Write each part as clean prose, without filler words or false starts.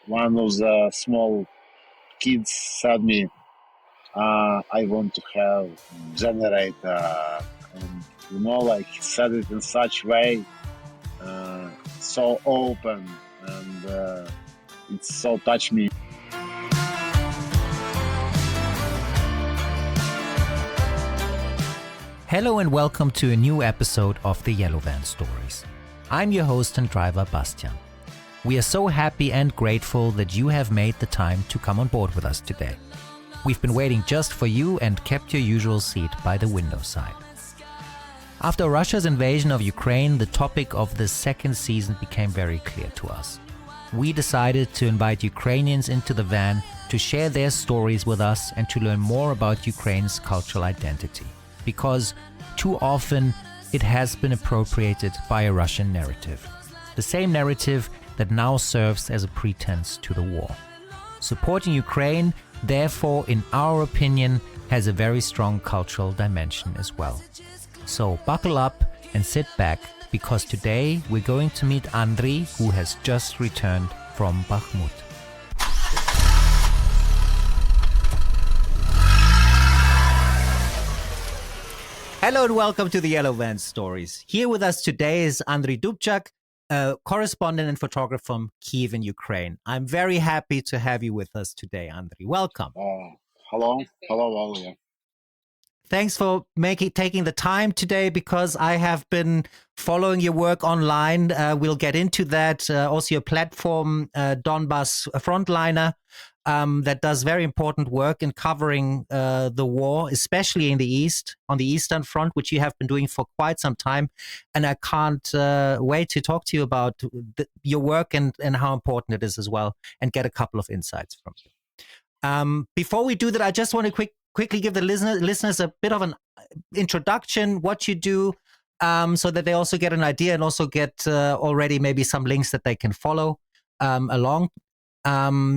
One of the small kids said me, I want to have generator, and like he said it in such way, so open, and it so touched me. Hello and welcome to a new episode of the Yellow Van Stories. I'm your host and driver, Bastian. We are so happy and grateful that you have made the time to come on board with us today. We've been waiting just for you and kept your usual seat by the window side. After Russia's invasion of Ukraine, the topic of the second season became very clear to us. We decided to invite Ukrainians into the van to share their stories with us and to learn more about Ukraine's cultural identity. Because too often it has been appropriated by a Russian narrative. The same narrative that now serves as a pretense to the war. Supporting Ukraine, therefore, in our opinion, has a very strong cultural dimension as well. So buckle up and sit back, because today we're going to meet Andri, who has just returned from Bakhmut. Hello and welcome to the Yellow Van Stories. Here with us today is Andriy Dubchak, correspondent and photographer from Kyiv in Ukraine. I'm very happy to have you with us today, Andriy. Welcome. Hello, all. Yeah. Thanks for taking the time today, because I have been following your work online. We'll get into that. Also, your platform, Donbas Frontliner, that does very important work in covering the war, especially in the East, on the Eastern Front, which you have been doing for quite some time. And I can't wait to talk to you about your work and how important it is as well, and get a couple of insights from you. Before we do that, I just want to quickly give the listeners a bit of an introduction, what you do, so that they also get an idea and also get already maybe some links that they can follow along.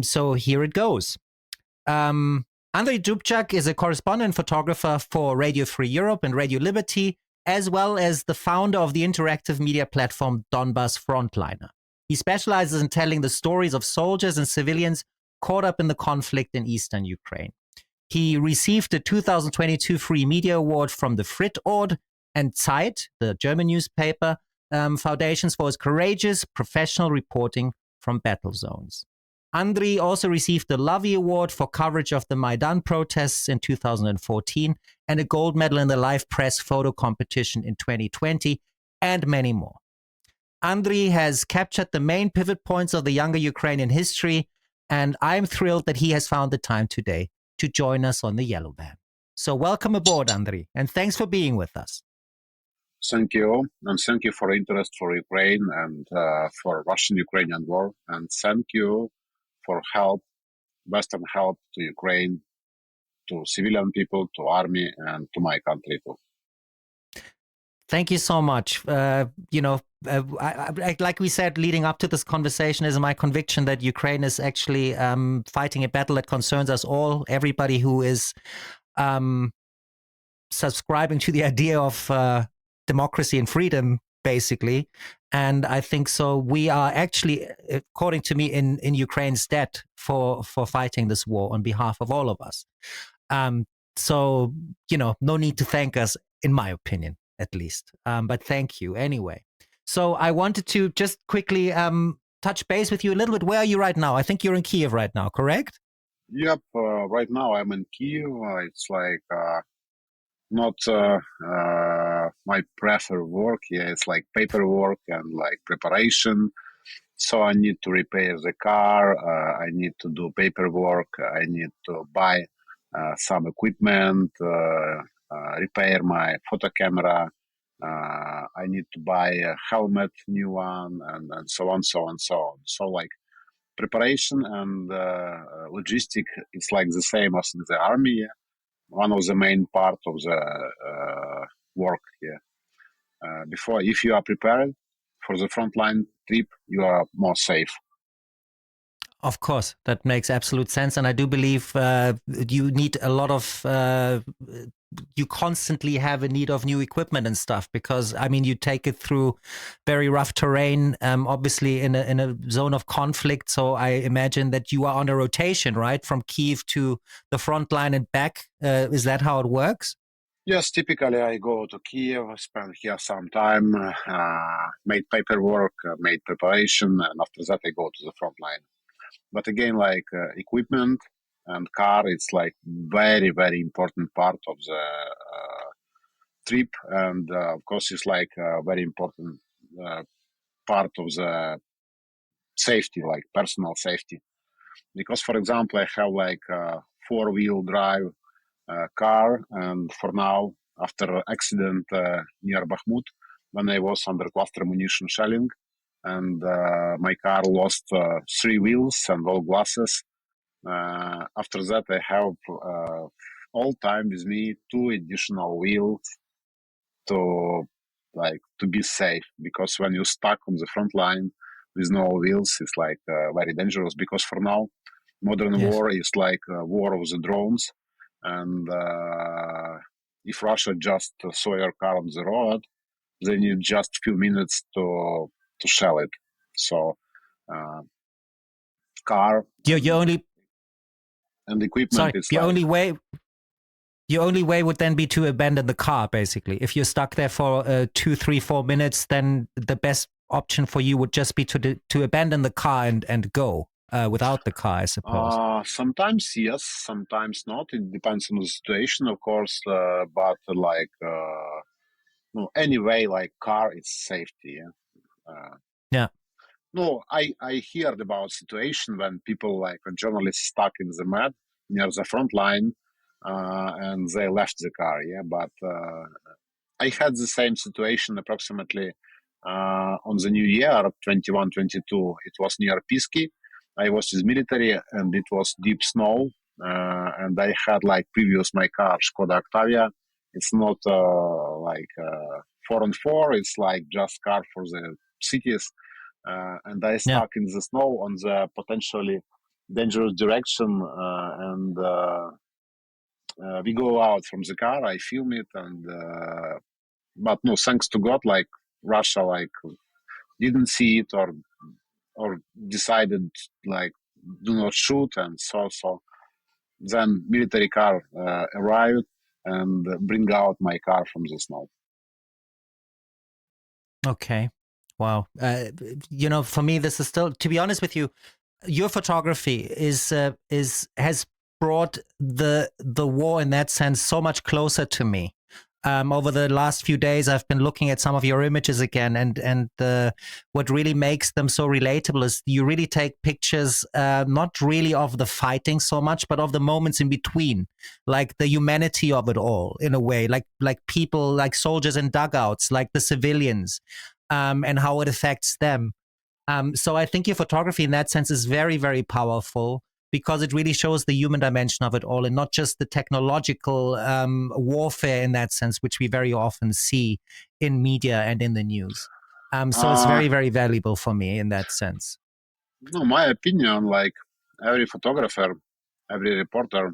So here it goes. Andriy Dubchak is a correspondent photographer for Radio Free Europe and Radio Liberty, as well as the founder of the interactive media platform Donbas Frontliner. He specializes in telling the stories of soldiers and civilians caught up in the conflict in eastern Ukraine. He received the 2022 Free Media Award from the Fritt Ord and ZEIT, the German newspaper, foundations for his courageous professional reporting from battle zones. Andri also received the Lovie Award for coverage of the Maidan protests in 2014 and a gold medal in the LifePressPhoto competition in 2020, and many more. Andri has captured the main pivot points of the younger Ukrainian history, and I'm thrilled that he has found the time today to join us on the Yellow Van. So welcome aboard, Andri, and thanks for being with us. Thank you, and thank you for interest for Ukraine and for Russian-Ukrainian war, and thank you for help, Western help to Ukraine, to civilian people, to army, and to my country too. Thank you so much. Like we said, leading up to this conversation, is my conviction that Ukraine is actually fighting a battle that concerns us all, everybody who is subscribing to the idea of democracy and freedom, basically. And I think so we are actually, according to me, in Ukraine's debt for fighting this war on behalf of all of us. So, no need to thank us, in my opinion, at least. But thank you anyway. So I wanted to just quickly touch base with you a little bit. Where are you right now? I think you're in Kyiv right now, correct? Yep. Right now I'm in Kyiv. It's like not my preferred work. Yeah, it's like paperwork and like preparation. So I need to repair the car. I need to do paperwork. I need to buy some equipment, repair my photo camera. I need to buy a helmet, new one, and so on, so on, so on. So like preparation and logistic, it's like the same as in the army. Yeah? One of the main part of the work here. Before, if you are prepared for the frontline trip, you are more safe. Of course, that makes absolute sense, and I do believe you need a lot of. You constantly have a need of new equipment and stuff because I mean you take it through very rough terrain, obviously in a zone of conflict. So I imagine that you are on a rotation, right, from Kiev to the front line and back. Is that how it works? Yes, typically I go to Kiev, spend here some time, made paperwork, made preparation, and after that I go to the front line. But again, like equipment and car, it's like very, very important part of the trip. And of course, it's like a very important uh, part of the safety, like personal safety. Because, for example, I have like a four-wheel drive car, and for now, after accident near Bakhmut, when I was under cluster munition shelling, and my car lost three wheels and all glasses. After that, I have all time with me two additional wheels to to be safe, because when you're stuck on the front line with no wheels, it's like very dangerous. Because for now, modern Yes. war is like a war of the drones, and if Russia just saw your car on the road, they need just few minutes to shell it. So uh, car Your only and equipment sorry, is your like only way would then be to abandon the car, basically. If you're stuck there for 2, 3, 4 minutes, then the best option for you would just be to abandon the car and go without the car, I suppose. sometimes yes, sometimes not. It depends on the situation, of course. But like no, anyway, like car is safety. Yeah? Yeah. No, I heard about situation when people like a journalist stuck in the mud near the front line, and they left the car. Yeah, but I had the same situation approximately on the new year 21, 22. It was near Pisky. I was with military and it was deep snow. And I had like previous my car, Skoda Octavia. It's not 4 on 4. It's like just car for the cities. And I Yeah. stuck in the snow on the potentially dangerous direction. And we go out from the car. I film it, and but no, thanks to God, like Russia, like didn't see it or decided like do not shoot, and so then military car arrived and bring out my car from the snow. Okay. Wow. For me, this is still, to be honest with you, your photography is has brought the war in that sense so much closer to me. Over the last few days, I've been looking at some of your images again, and what really makes them so relatable is you really take pictures, not really of the fighting so much, but of the moments in between, like the humanity of it all, in a way, like people, like soldiers in dugouts, like the civilians, and how it affects them. So I think your photography in that sense is very, very powerful because it really shows the human dimension of it all and not just the technological warfare in that sense, which we very often see in media and in the news. So it's Uh, very, very valuable for me in that sense. no, my opinion, like every photographer, every reporter,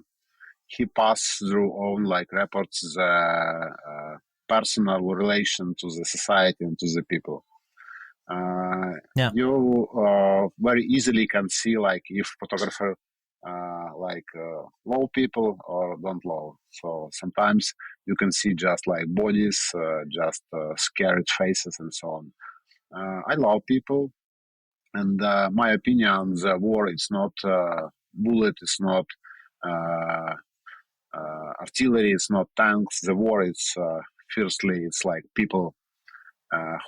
he pass through own like reports the personal relation to the society and to the people. Yeah. You very easily can see like if photographer love people or don't love. So sometimes you can see just like bodies, just scared faces and so on. I love people, and my opinion, the war is not bullet, it's not uh, artillery, it's not tanks. The war is firstly it's like people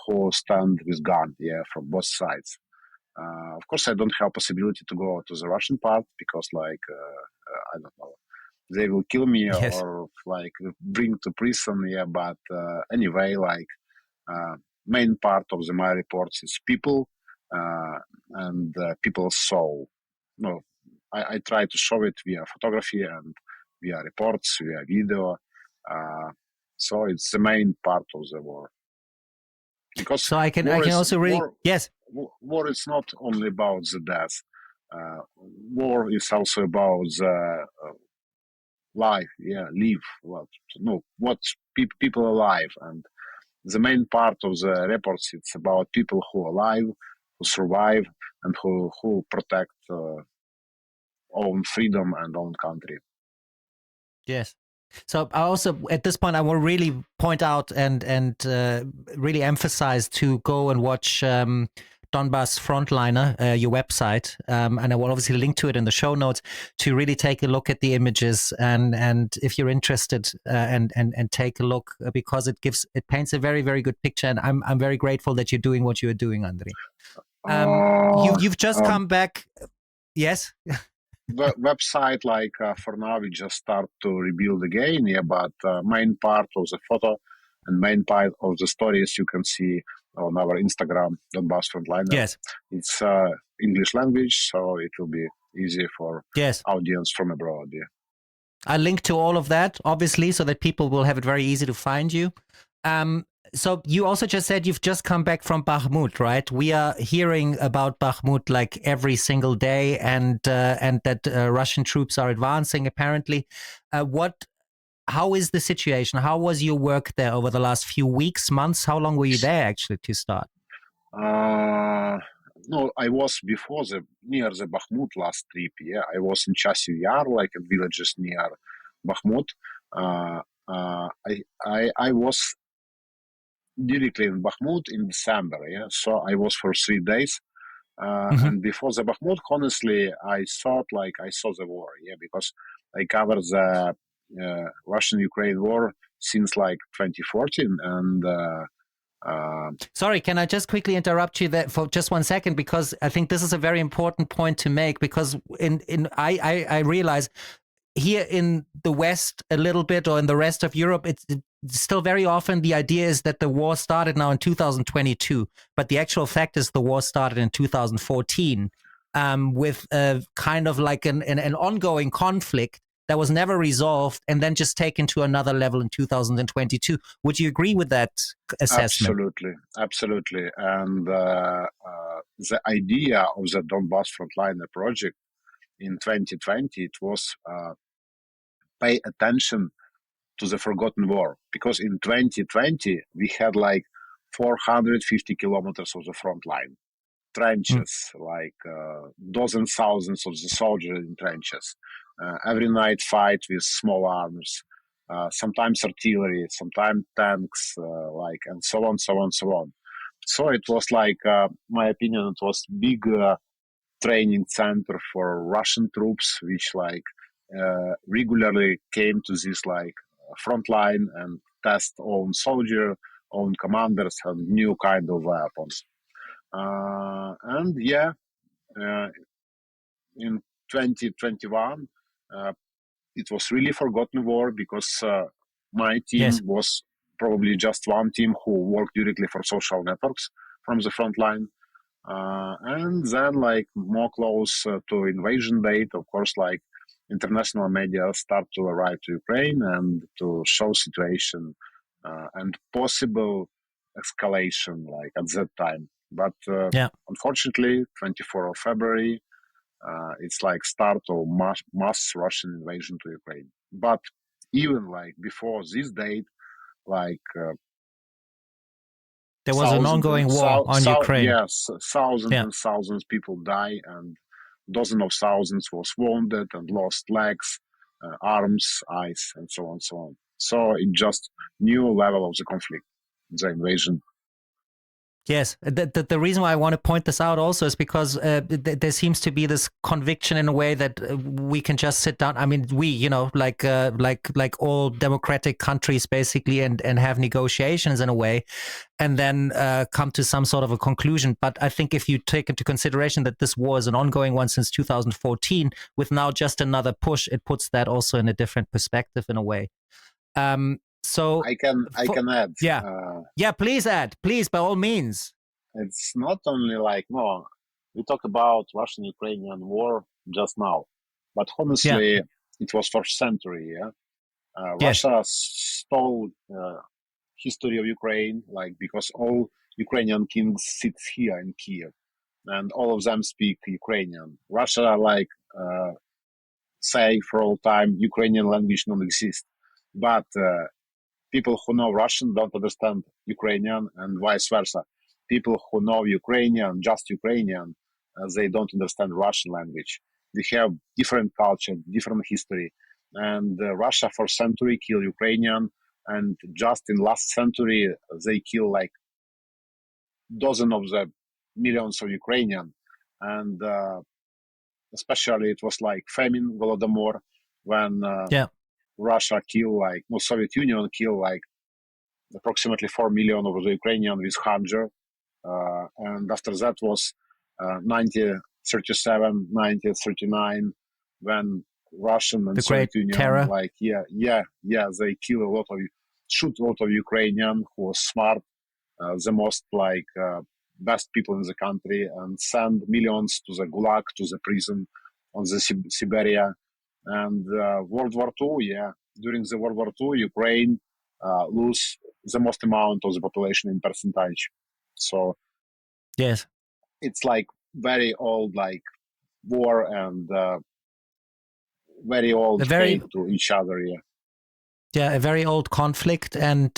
who stand with gun, yeah, from both sides. Of course, I don't have possibility to go to the Russian part because, I don't know, they will kill me Yes. or like bring to prison. Yeah, but anyway, like uh, main part of my reports is people uh, and people's soul. No, I try to show it via photography and via reports, via video. Uh, so it's the main part of the war, because So I can also really, yes. war is not only about the death. War is also about life, live, what people alive, and the main part of the reports, it's about people who are alive, who survive, and who protect own freedom and own country. Yes. So I also, at this point, I will really point out and really emphasize to go and watch Donbas Frontliner, your website, and I will obviously link to it in the show notes to really take a look at the images and if you're interested and take a look, because it paints a very, very good picture, and I'm very grateful that you're doing what you are doing, Andri. You've just come back. Yes. Website, for now we just start to rebuild again, but main part of the photo and main part of the stories you can see on our Instagram, Donbas Frontliner. Yes, it's English language, so it will be easy for audience from abroad. I'll link to all of that, obviously, so that people will have it very easy to find you. So you also just said you've just come back from Bakhmut, right? We are hearing about Bakhmut like every single day, and that Russian troops are advancing. Apparently, how is the situation? How was your work there over the last few weeks, months? How long were you there actually to start? No, I was near the Bakhmut last trip. I was in Chasiv Yar, like in villages near Bakhmut. I was directly in Bakhmut in December. So I was for 3 days. And before the Bakhmut, honestly, I thought I saw the war. Because I covered the Russian-Ukraine war since 2014, and sorry, can I just quickly interrupt you there for just 1 second, because I think this is a very important point to make, because I realize here in the West a little bit, or in the rest of Europe, it's still very often the idea is that the war started now in 2022, but the actual fact is the war started in 2014 with kind of like an ongoing conflict that was never resolved and then just taken to another level in 2022. Would you agree with that assessment? Absolutely. And the idea of the Donbas Frontliner project in 2020, it was pay attention to the forgotten war, because in 2020 we had 450 kilometers of the front line, trenches, dozens thousands of the soldiers in trenches, every night fight with small arms, sometimes artillery, sometimes tanks, and so on, so on, so on. So it was my opinion, it was big training center for Russian troops, which regularly came to this front line and test own soldier, own commanders, and new kind of weapons. In 2021, it was really forgotten war, because my team was probably just one team who worked directly for social networks from the front line. And then more close to invasion date, of course, international media start to arrive to Ukraine and to show situation and possible escalation at that time. But unfortunately, 24th of February, it's start of mass Russian invasion to Ukraine. But even before this date, there was an ongoing war on Ukraine. Yes, thousands and thousands people die, and dozens of thousands was wounded and lost legs, arms, eyes, and so on, so on. So it just new level of the conflict, the invasion. Yes, the reason why I want to point this out also is because there seems to be this conviction in a way that we can just sit down. I mean, like all democratic countries basically, and have negotiations in a way, and then come to some sort of a conclusion. But I think if you take into consideration that this war is an ongoing one since 2014, with now just another push, it puts that also in a different perspective in a way. So I can add. Please add, please, by all means. It's not only we talk about Russian-Ukrainian war just now, but honestly, it was for century. Russia stole history of Ukraine, because all Ukrainian kings sit here in Kiev. and all of them speak Ukrainian. Russia, like, say for all time, Ukrainian language don't exist. But people who know Russian don't understand Ukrainian, and vice versa. People who know Ukrainian, just Ukrainian, they don't understand Russian language. We have different culture, different history, and Russia for century killed Ukrainian, and just in last century they kill like dozen of the millions of Ukrainian, and especially it was like famine, Volodymyr, when Russia killed like, no, Soviet Union killed like approximately 4 million of the Ukrainian with hunger. And after that was 1937, 1939, when Russian and the Soviet Great Union, Terror. like, they kill a lot of, shoot a lot of Ukrainian who was smart, the most like best people in the country, and send millions to the Gulag, to the prison on the Siberia. And World War II, during the World War II, Ukraine lose the most amount of the population in percentage. So yes, it's like very old, like war, and very old hate to each other. Yeah, a very old conflict, and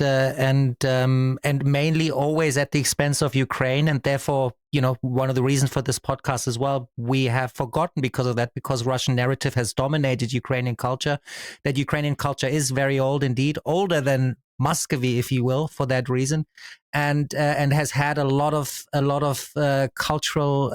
mainly always at the expense of Ukraine, and therefore, one of the reasons for this podcast as well, we have forgotten because of that, because Russian narrative has dominated Ukrainian culture. That Ukrainian culture is very old indeed, older than Muscovy, if you will, for that reason, and has had a lot of cultural,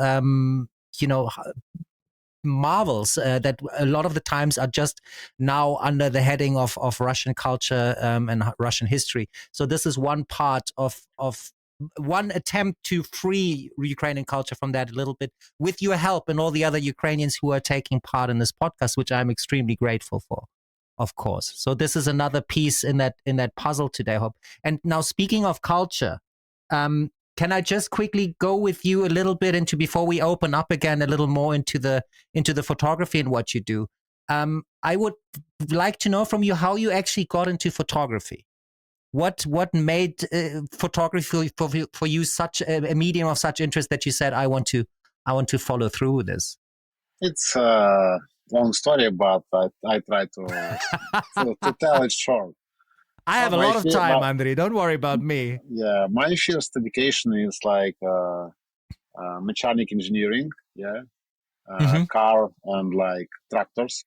marvels that a lot of the times are just now under the heading of Russian culture and Russian history. So this is one part of one attempt to free Ukrainian culture from that a little bit, with your help and all the other Ukrainians who are taking part in this podcast, which I'm extremely grateful for, of course. So this is another piece in that puzzle today, Hope. And now, speaking of culture, can I just quickly go with you a little bit into, before we open up again a little more into the photography and what you do? I would like to know from you how you actually got into photography. What made photography for you such a medium of such interest that you said, I want to follow through with this? It's a long story, but I try to tell it short. I have a lot of time, Andri. Don't worry about me. Yeah, my first education is like mechanic engineering. Yeah, car and like tractors.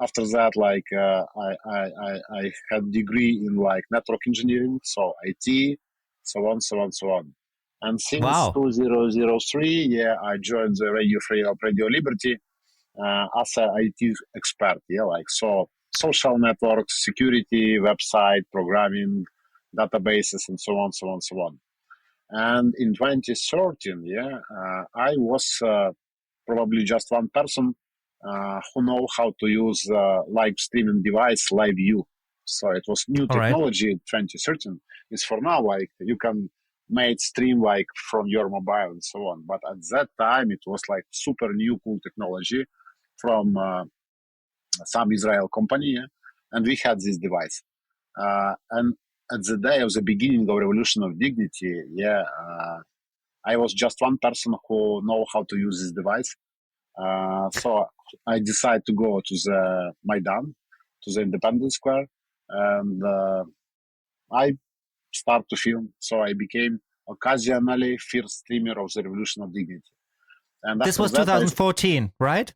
After that, like I had degree in like network engineering, so IT, so on. And since 2003, I joined the Radio Free of Radio Liberty as an IT expert. Yeah, like so social networks, security, website, programming, databases, and so on. And in 2013, I was probably just one person who know how to use live streaming device, live view. So it was new technology in 2013. It's for now, like you can make stream like from your mobile and so on. But at that time, it was like super new, cool technology from some Israel company, and we had this device. And at the day of the beginning of Revolution of Dignity, I was just one person who know how to use this device. So I decided to go to the Maidan, to the Independence Square, and I start to film. So I became occasionally first streamer of the Revolution of Dignity. And this was 2014, right?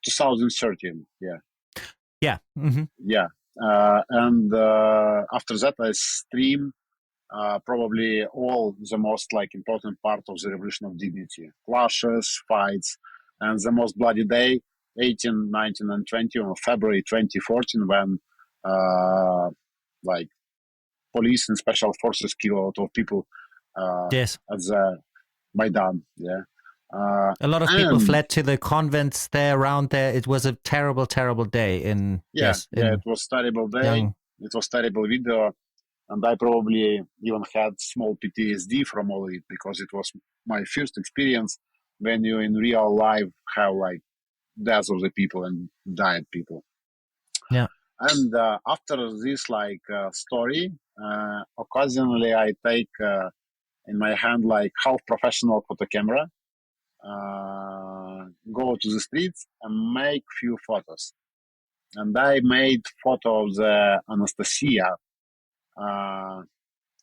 2013, yeah. Yeah. Mm-hmm. Yeah. And after that, I stream probably all the most like important part of the Revolution of Dignity, clashes, fights, and the most bloody day, 18, 19, and 20 on February 2014, when like police and special forces kill a lot of people yes. at the Maidan. Yeah. A lot of people fled to the convents there around there. It was a terrible, terrible day. It was terrible day. It was terrible video. And I probably even had small PTSD from all of it, because it was my first experience when you in real life have like deaths of the people and died people. Yeah. And after this like story, occasionally I take in my hand like half professional photo camera, go to the streets and make few photos. And I made photo of the Anastasia.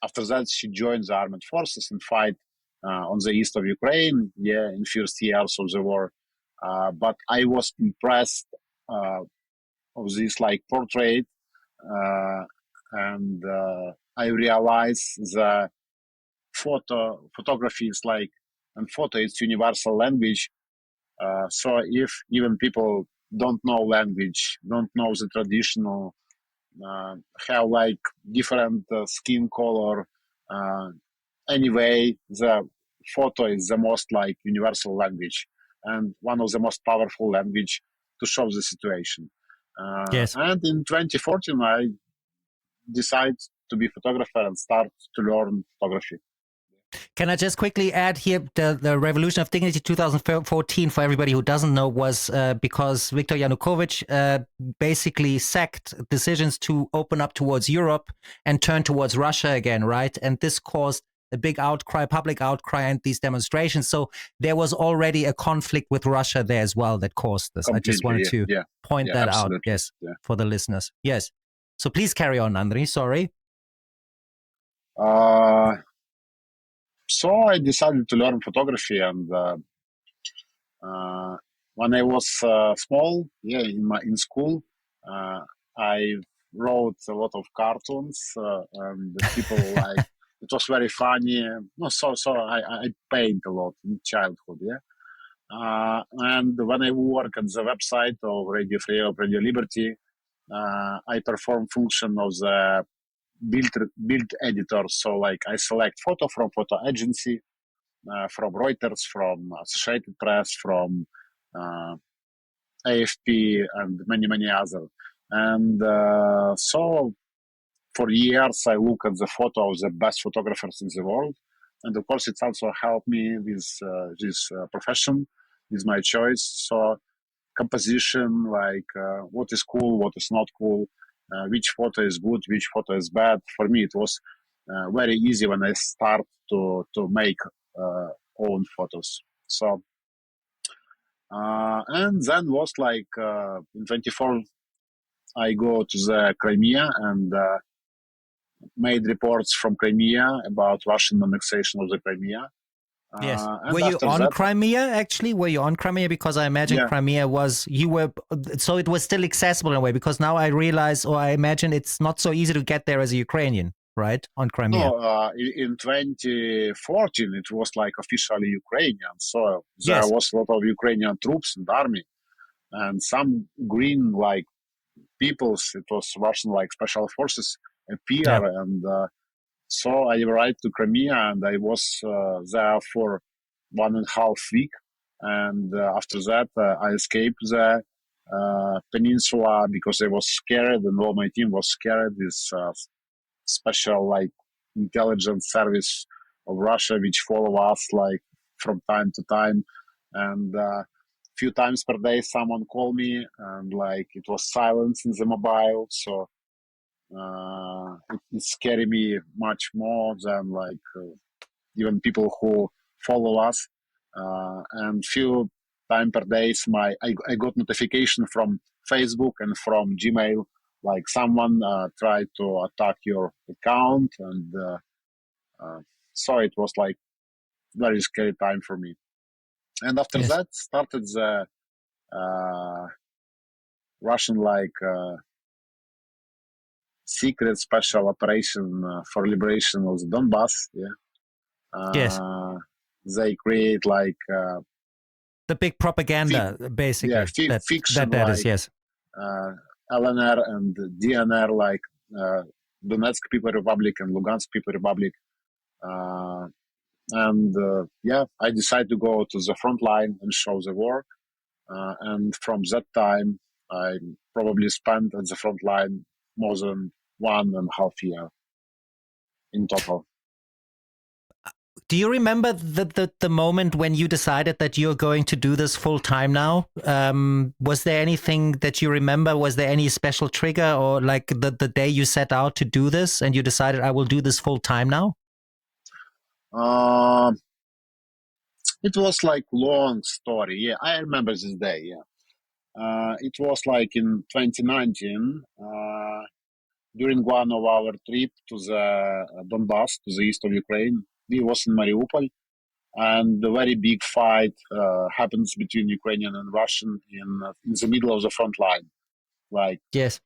After that, she joined the armed forces and fight on the east of Ukraine, in first years of the war. But I was impressed of this like portrait, and I realized the photography is like, and photo is universal language. So if even people don't know language, don't know the traditional, have like different skin color, anyway, the photo is the most like universal language and one of the most powerful language to show the situation. Yes. And in 2014, I decided to be photographer and start to learn photography. Can I just quickly add here, the Revolution of Dignity 2014, for everybody who doesn't know, was because Viktor Yanukovych basically sacked decisions to open up towards Europe and turn towards Russia again, right? And this caused a big outcry, public outcry, and these demonstrations. So there was already a conflict with Russia there as well that caused this. Completely, I just wanted to point that out, yes, for the listeners. Yes. So please carry on, Andri. Sorry. So I decided to learn photography, and when I was small, in school, I wrote a lot of cartoons, and people like it was very funny. No, so I paint a lot in childhood, and when I work at the website of Radio Free of Radio Liberty, I perform function of the build editor. So like I select photo from photo agency, from Reuters, from Associated Press, from AFP, and many other. And so for years I look at the photo of the best photographers in the world, and of course it's also helped me with this profession, with my choice. So composition, like what is cool, what is not cool, which photo is good, which photo is bad. For me, it was very easy when I start to make own photos. So and then was like in 24, I go to the Crimea and made reports from Crimea about Russian annexation of the Crimea. Yes. Were you on Crimea, actually? Were you on Crimea? Because I imagine Crimea was, so it was still accessible in a way, because now I realize, or I imagine it's not so easy to get there as a Ukrainian, right? On Crimea. No, in 2014, it was like officially Ukrainian. So there was a lot of Ukrainian troops and army, and some green like peoples, it was Russian like special forces appear. And so I arrived to Crimea, and I was there for 1.5 weeks. And after that, I escaped the peninsula because I was scared, and all my team was scared. This special like intelligence service of Russia, which follow us like from time to time, and few times per day someone called me, and like it was silence in the mobile, so it scared me much more than like even people who follow us. And few time per days, I got notification from Facebook and from Gmail, like someone tried to attack your account, and so it was like very scary time for me. And after that started the Russian like secret special operation for liberation of the Donbas. They create like the big propaganda, basically. Fiction that like, is, yes. LNR and DNR, like Donetsk People Republic and Lugansk People Republic. And I decided to go to the front line and show the war. And from that time, I probably spent at the front line more than 1.5 years in total. Do you remember the moment when you decided that you're going to do this full time now? Was there anything that you remember? Was there any special trigger, or like the day you set out to do this and you decided, I will do this full time now? Uh, it was like long story. Yeah, I remember this day. Yeah, it was like in 2019 during one of our trip to the Donbas, to the east of Ukraine. We was in Mariupol, and a very big fight happens between Ukrainian and Russian in the middle of the front line, like Yes.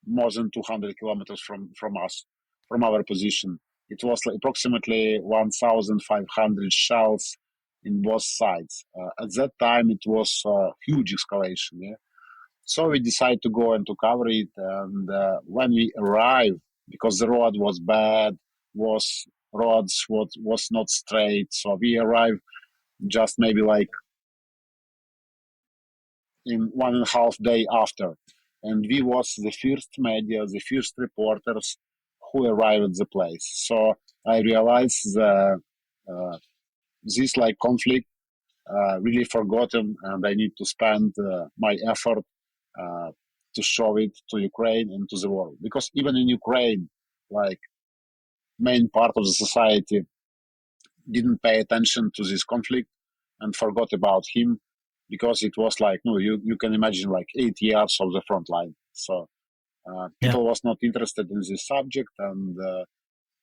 more than 200 kilometers from us, from our position. It was like approximately 1,500 shells in both sides. At that time, it was a huge escalation. Yeah? So we decided to go and to cover it. And when we arrived, because the road was bad, was not straight, so we arrived just maybe like in 1.5 day after. And we was the first media, the first reporters who arrived at the place. So I realized this like conflict really forgotten, and I need to spend my effort uh, to show it to Ukraine and to the world. Because even in Ukraine, like main part of the society didn't pay attention to this conflict and forgot about him because it was like no you can imagine like 8 years of the front line, so Yeah. people was not interested in this subject, and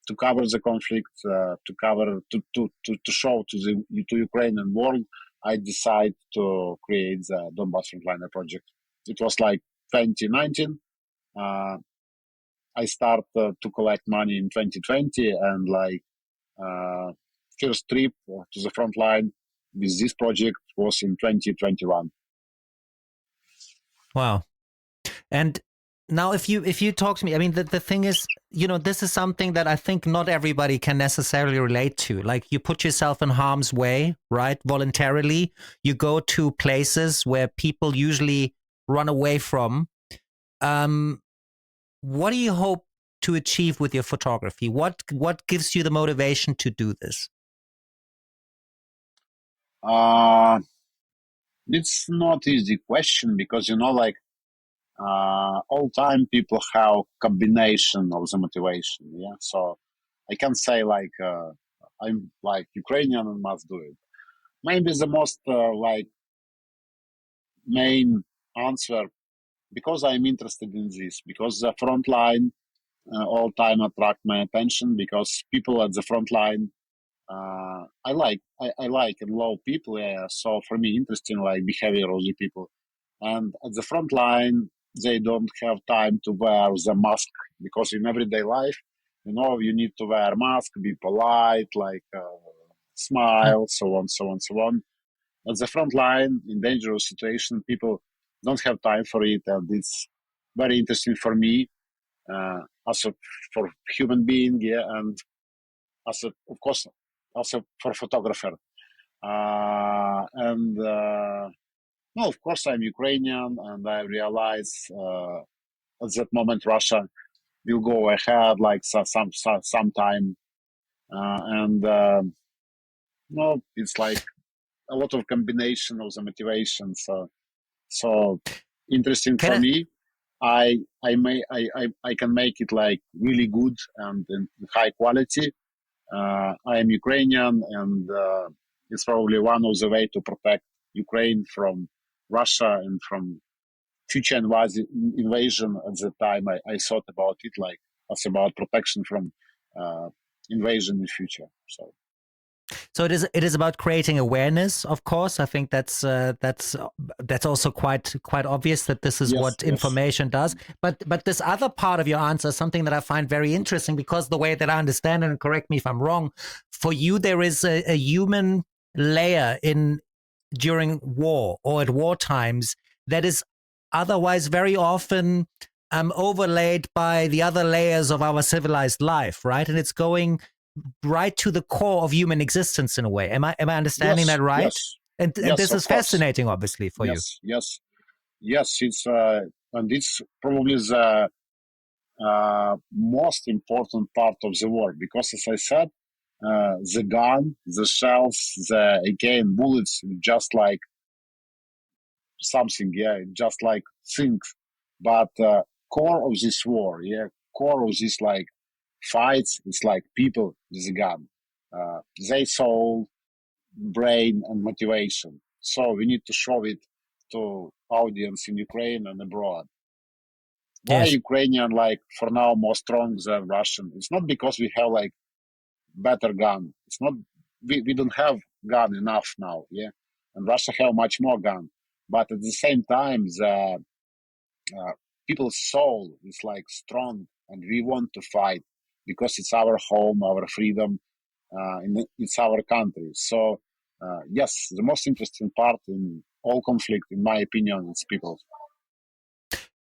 to cover the conflict, to show to the to Ukrainian world, I decided to create the Donbas Frontliner project. It was like 2019. uh, I started to collect money in 2020, and like uh, first trip to the front line with this project was in 2021. Wow. And now if you talk to me, I mean the thing is, this is something that I think not everybody can necessarily relate to. Like you put yourself in harm's way, right? Voluntarily. You go to places where people usually run away from. Um, what do you hope to achieve with your photography? What gives you the motivation to do this? Uh, it's not easy question because like all time people have combination of the motivation. Yeah, so I can say like I'm like Ukrainian and must do it. Maybe the most like main answer because I'm interested in this because the front line all time attract my attention because people at the front line I like and love people. Yeah, so for me, interesting like behavior of the people, and at the front line, they don't have time to wear the mask because in everyday life, you need to wear mask, be polite, like Hmm. smile, so on, so on, so on. At the front line, in dangerous situation, people don't have time for it, and it's very interesting for me also for human being, yeah, and as a, of course, also for photographer. And no, of course, I'm Ukrainian, and I realize at that moment Russia will go ahead like some time, and no, it's like a lot of combination of the motivation. So interesting Can for I me. I can make it like really good and in high quality. I am Ukrainian, and it's probably one of the way to protect Ukraine from Russia and from future invasion. At the time, I thought about it like as about protection from uh, invasion in future. So So it is about creating awareness, of course. I think that's also quite obvious that this is yes, what yes, information does. But this other part of your answer is something that I find very interesting because the way that I understand it, and correct me if I'm wrong, for you there is a human layer in during war or at war times that is otherwise very often overlaid by the other layers of our civilized life, right? And it's going right to the core of human existence in a way. Am I understanding yes, that right? yes, And yes. this Of is course, fascinating, obviously, for you. yes, yes, yes. It's and it's probably the most important part of the war because, as I said, the gun, the shells, the again bullets, just like something, yeah, just like things. But core of this war, yeah, core of this like fights, it's like people with a gun. their soul, brain, and motivation. So we need to show it to audience in Ukraine and abroad. Why Yes. Ukrainian like for now more strong than Russian? It's not because we have like better gun. It's not we don't have gun enough now, yeah. And Russia have much more gun. But at the same time, the people's soul is like strong, and we want to fight because it's our home, our freedom, and it's our country. So yes, the most interesting part in all conflict, in my opinion, is people.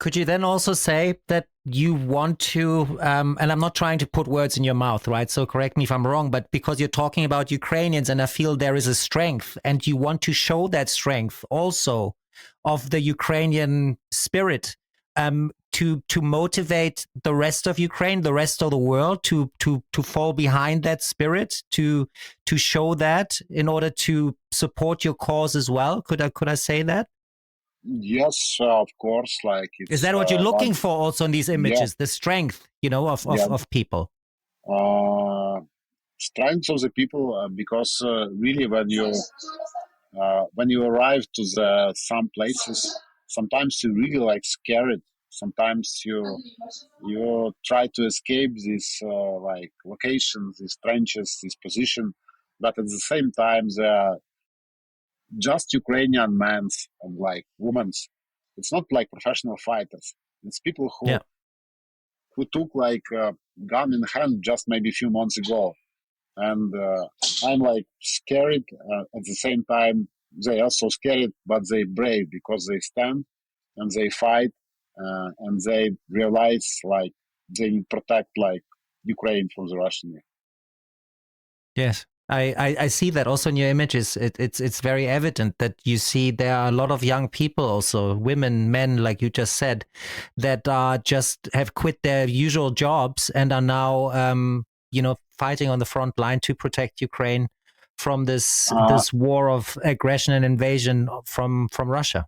Could you then also say that you want to, and I'm not trying to put words in your mouth, right? So correct me if I'm wrong, but because you're talking about Ukrainians and I feel there is a strength and you want to show that strength also of the Ukrainian spirit, to motivate the rest of Ukraine, the rest of the world to fall behind that spirit, to show that in order to support your cause as well. Could I say that? Yes, of course. Like Is it's that what you're looking one. for also in these Yeah, images? The strength, yeah. of people. Uh, Strength of the people, because really when you arrive to the some places, sometimes you really like scared. Sometimes you try to escape these like locations, these trenches, this position, but at the same time, they are just Ukrainian men and like women. It's not like professional fighters. It's people Yeah. who took like a gun in hand just maybe a few months ago, and I'm like scared. At the same time, they also scared, but they brave because they stand and they fight, and they realize like they protect like Ukraine from the Russian. Yes. I see that also in your images. It's very evident that you see there are a lot of young people also, women, men, like you just said, that are just have quit their usual jobs and are now, fighting on the front line to protect Ukraine from Uh, this war of aggression and invasion from Russia.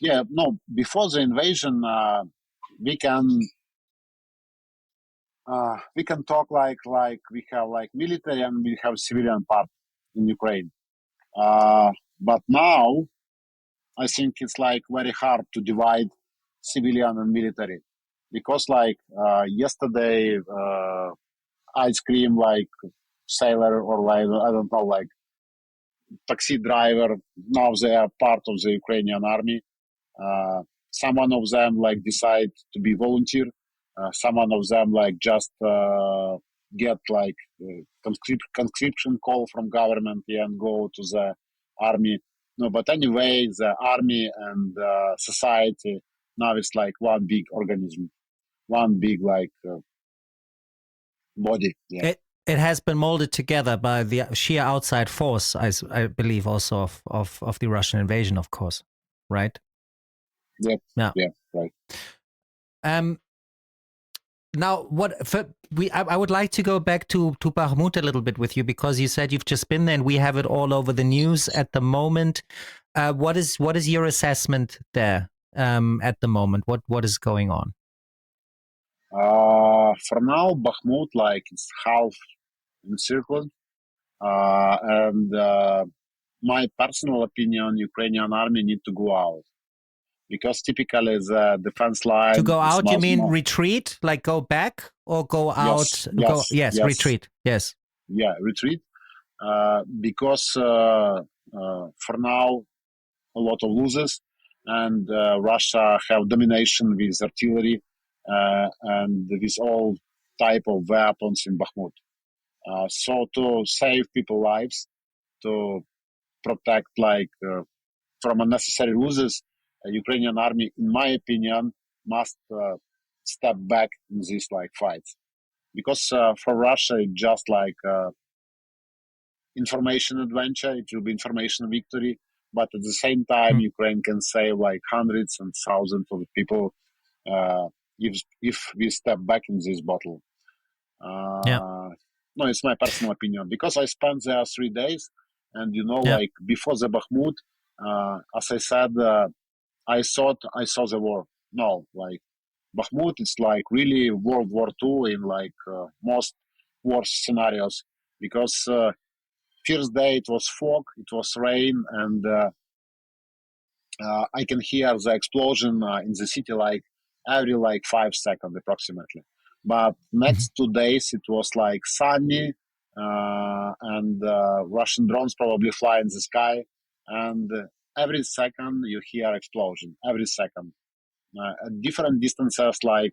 yeah, no. Before the invasion, we can we can talk like we have like military and we have civilian part in Ukraine. But now I think it's like very hard to divide civilian and military because like yesterday ice cream like sailor or like I don't know like taxi driver, now they are part of the Ukrainian army. uh, some one of them like decide to be volunteer, some one of them like just get like conscription call from government, yeah, and go to the army. No, but anyway, the army and society now it's like one big organism, one big like body, yeah. It has been molded together by the sheer outside force, I believe, also of the Russian invasion, of course, right? Yep. Yeah. Yeah, right. Um, Now, I would like to go back to Bakhmut a little bit with you because you said you've just been there and we have it all over the news at the moment. What is your assessment there at the moment? What is going on? For now, Bakhmut like it's half encircled, and my personal opinion, Ukrainian army need to go out because typically the defense To line go is out, you much mean more. retreat, like go back, or go Yes, out? Go yes, Yes, yes, retreat. Yes, yeah, retreat. Because for now a lot of losers, and Russia have domination with artillery and with all type of weapons in Bakhmut. So to save people lives, to protect like from unnecessary losses, Ukrainian army, in my opinion, must step back in these like fights because for Russia it's just like information adventure. It will be information victory, but at the same time, mm, Ukraine can save like hundreds and thousands of people uh, if we step back in this battle. yeah, No, it's my personal opinion because I spent there 3 days, and yeah, like before the Bakhmut, as I said, I thought I saw the war. No, like Bakhmut, it's like really World War II in like most worst scenarios. because first day it was fog, it was rain, and I can hear the explosion in the city like every like 5 seconds approximately. But next 2 days it was like sunny, and Russian drones probably fly in the sky, and every second you hear explosion. Every second, at different distances, like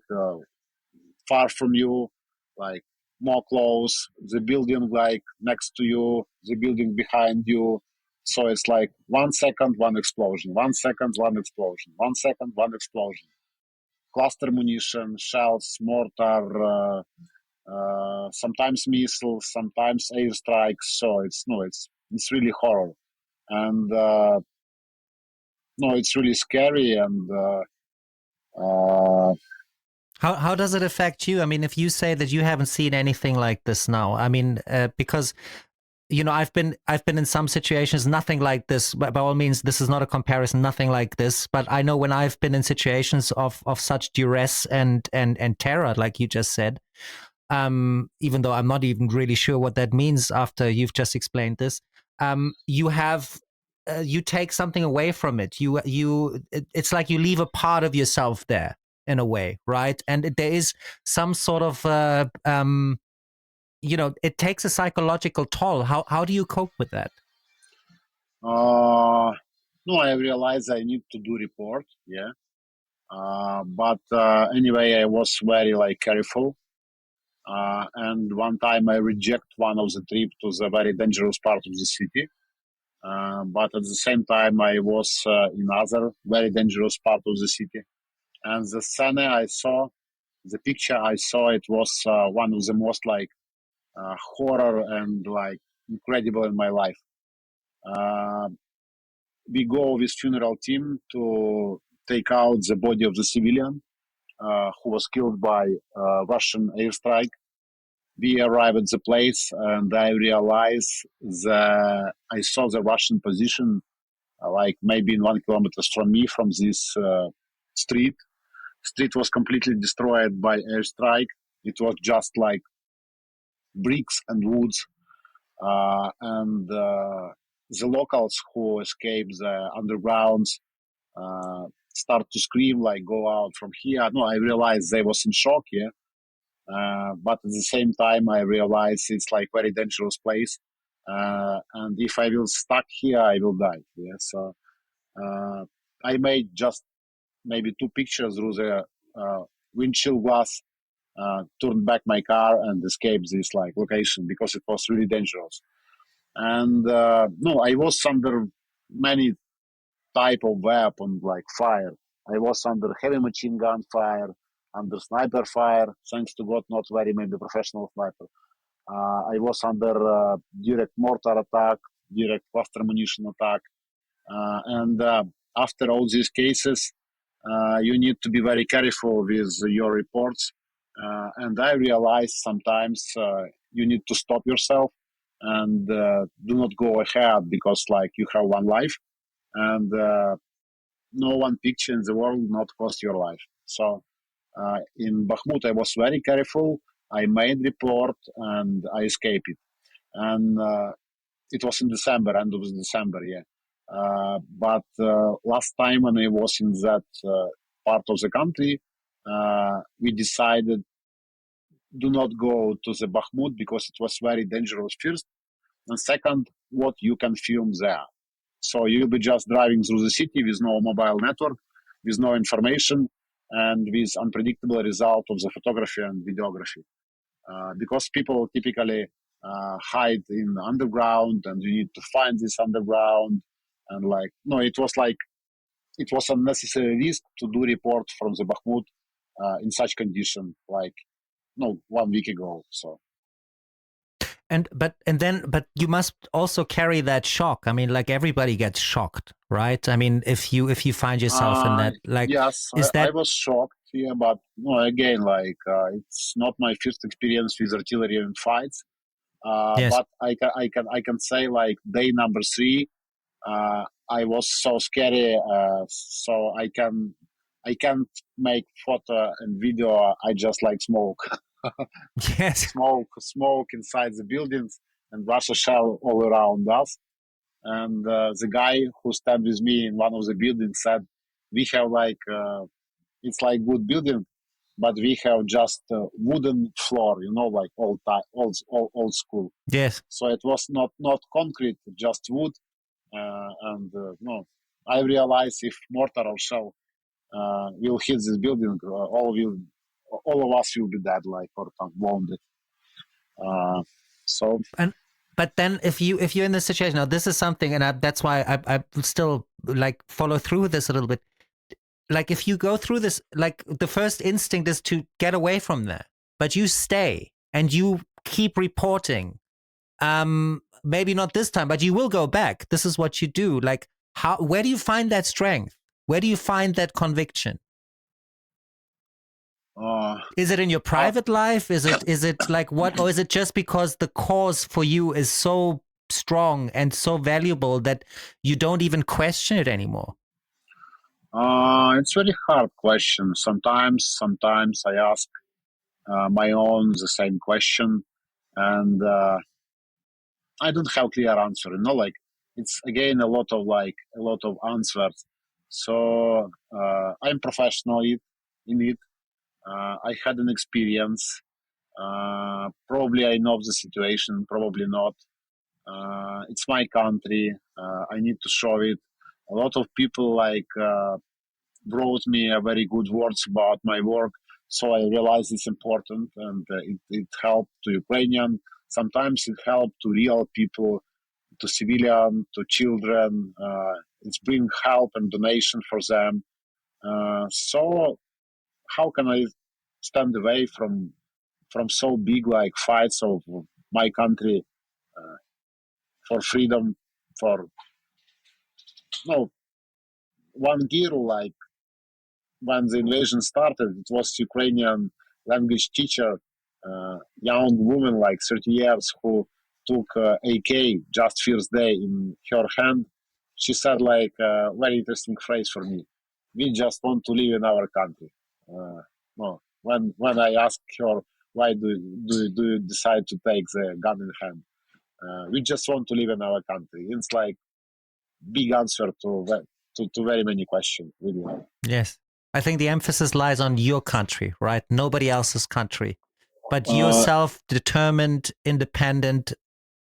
far from you, like more close, the building like next to you, the building behind you. So it's like 1 second, one explosion, 1 second, one explosion, 1 second, one explosion. Cluster munition, shells, mortar, sometimes missiles, sometimes airstrikes. So it's no, it's really horror, and no, it's really scary, and How does it affect you? I mean, if you say that you haven't seen anything like this now, I mean, because I've been in some situations, nothing like this. By all means, this is not a comparison, nothing like this. But I know when I've been in situations of such duress and terror, like you just said, even though I'm not even really sure what that means after you've just explained this, you have. You take something away from it. It's like you leave a part of yourself there in a way, right? And there is some sort of it takes a psychological toll. How do you cope with that? no, I realized I need to do report. Yeah. But anyway, I was very like careful. And one time I reject one of the trip to the very dangerous part of the city. But at the same time, I was in other very dangerous part of the city. And the scene I saw, the picture I saw, it was one of the most like horror and like incredible in my life. Uh, we go with funeral team to take out the body of the civilian who was killed by Russian airstrike. We arrived at the place, and I realized I saw the Russian position, like maybe in 1 kilometer from me, from this street. Street was completely destroyed by airstrike. It was just like bricks and woods, and the locals who escaped the undergrounds start to scream like, "Go out from here!" No, I realized they was in shock. Yeah. But at the same time, I realize it's like very dangerous place, and if I will stuck here, I will die. Yeah, so I made just maybe two pictures through the windshield glass, turned back my car, and escaped this like location because it was really dangerous. And no, I was under many type of weapon like fire. I was under heavy machine gun fire, under sniper fire. Thanks to God, not very maybe professional sniper. I was under direct mortar attack, direct cluster munition attack, and after all these cases, you need to be very careful with your reports. And I realize sometimes you need to stop yourself and do not go ahead because like you have one life, and no one picture in the world not cost your life. So in Bakhmut, I was very careful. I made report and I escaped it. And it was in December, end of December, yeah. But last time when I was in that part of the country, we decided do not go to the Bakhmut because it was very dangerous first, and second, what you can film there. So you'll be just driving through the city with no mobile network, with no information, and with unpredictable result of the photography and videography. Because people typically hide in underground, and you need to find this underground. And like, no, it was unnecessary risk to do report from the Bakhmut in such condition, like, no, 1 week ago. So. But you must also carry that shock. I mean, like everybody gets shocked, right? I mean, if you find yourself in that, like, Yes, is I that was shocked. Yeah, but no, again, like it's not my first experience with artillery and fights. yes? But I can say like day number three, I was so scary. So I can't make photo and video. I just like smoke, Yes. smoke inside the buildings. and Russia shell all around us. And the guy who stand with me in one of the buildings said, "We have like it's like good building, but we have just wooden floor, like old school. Yes. So it was not concrete, just wood. And no, I realize if mortar or shell will hit this building, all of us will be dead, like or wounded. So And but then if you're in this situation now, this is something, and that's why I still like follow through with this a little bit. Like if you go through this, like the first instinct is to get away from there, but you stay and you keep reporting. Maybe not this time, but you will go back. This is what you do. Like where do you find that strength? Where do you find that conviction? Is it in your private life? Is it like what, or is it just because the cause for you is so strong and so valuable that you don't even question it anymore? It's very hard question. Sometimes I ask my own the same question, and I don't have clear answer. Like it's again a lot of answers. So I'm professional in it. I had an experience. Probably I know the situation. Probably not. It's my country. I need to show it. A lot of people wrote me a very good words about my work, so I realized it's important, and it helped to Ukrainian. Sometimes it helped to real people, to civilian, to children. It's bring help and donation for them. So how can I stand away from so big like fights of my country for freedom? For no one year, like when the invasion started, it was Ukrainian language teacher, young woman like 30 years, who took AK just first day in her hand. She said like a very interesting phrase for me: "We just want to live in our country." No, when I asked her why do you decide to take the gun in hand, we just want to live in our country. It's like big answer to very many questions. Really. Yes. I think the emphasis lies on your country, right? Nobody else's country, but your Uh, self-determined, independent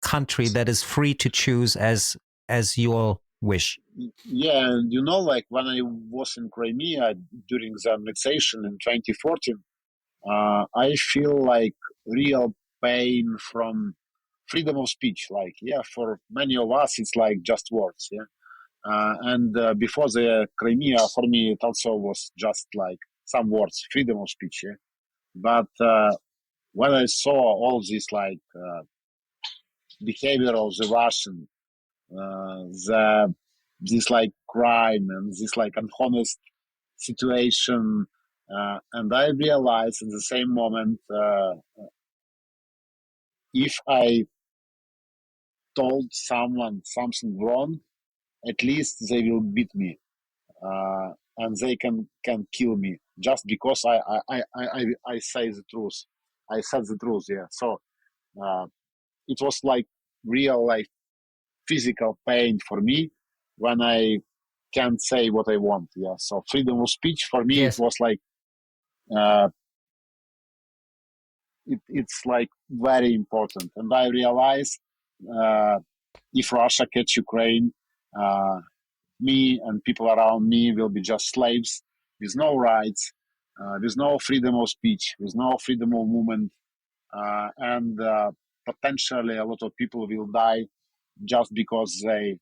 country that is free to choose as your wish. Yeah, and like when I was in Crimea during the annexation in 2014, I feel like real pain from freedom of speech. Like, yeah, for many of us, it's like just words. Yeah, and before the Crimea, for me, it also was just like some words, freedom of speech. Yeah, but when I saw all this behavior of the Russian, this like crime and this like honest situation, and I realized at the same moment, if I told someone something wrong, at least they will beat me, and they can kill me just because I say the truth. I said the truth. Yeah. So it was like real like physical pain for me when I can't say what I want. Yeah. So freedom of speech for me, it Yes. was like uh, it's like very important. And I realize if Russia catch Ukraine, uh, me and people around me will be just slaves with no rights, with no freedom of speech, with no freedom of movement, and potentially a lot of people will die just because they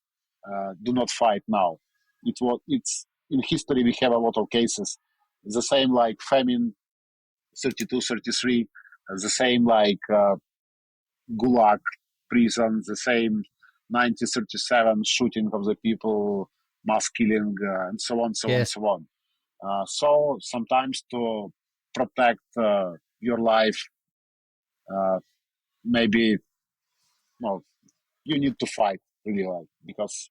do not fight now. It's in history we have a lot of cases, the same like famine 32, 33, the same like Gulag prison, the same 1937 shooting of the people, mass killing, and so on, so on, Yes. so on. So sometimes to protect your life, uh, maybe well, you need to fight really, like because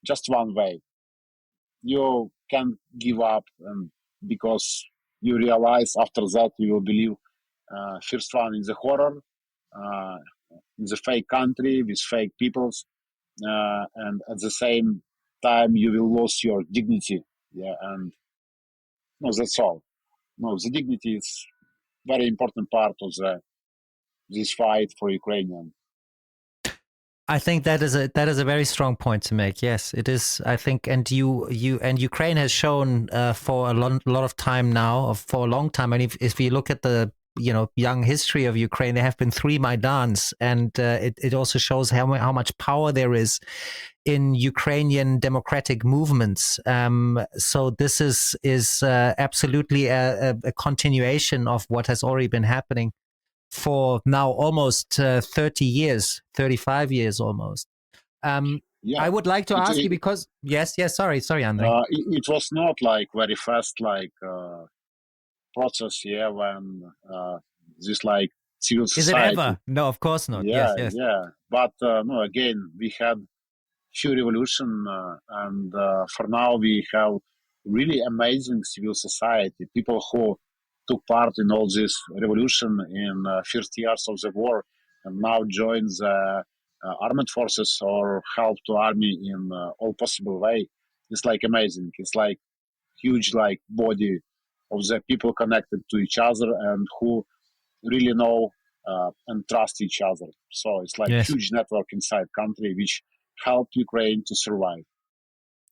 just one way. You can give up, and because you realize after that you will believe. First one is the horror. Uh, in the fake country with fake peoples, and at the same time you will lose your dignity. Yeah, and no, that's all. No, the dignity is very important part of this fight for Ukrainian. I think that is a very strong point to make. Yes, it is. I think, and you and Ukraine has shown for a lot of time now, or for a long time. And if you look at the young history of Ukraine, there have been 3 Maidans, and it also shows how much power there is in Ukrainian democratic movements. So this is absolutely a continuation of what has already been happening for now almost 30 years, 35 years almost. Yeah, I would like to ask you because, yes, sorry, Andri. It was not like very fast, like process, yeah, when this like civil Is it society. ever? No, of course not. Yeah, Yes. yeah. But no, again, we had few revolution, and for now we have really amazing civil society. People who took part in all this revolution in first years of the war, and now join the armed forces or help to army in all possible way. It's like amazing. It's like huge like body of the people connected to each other and who really know and trust each other. So it's like Yes. huge network inside country which helped Ukraine to survive.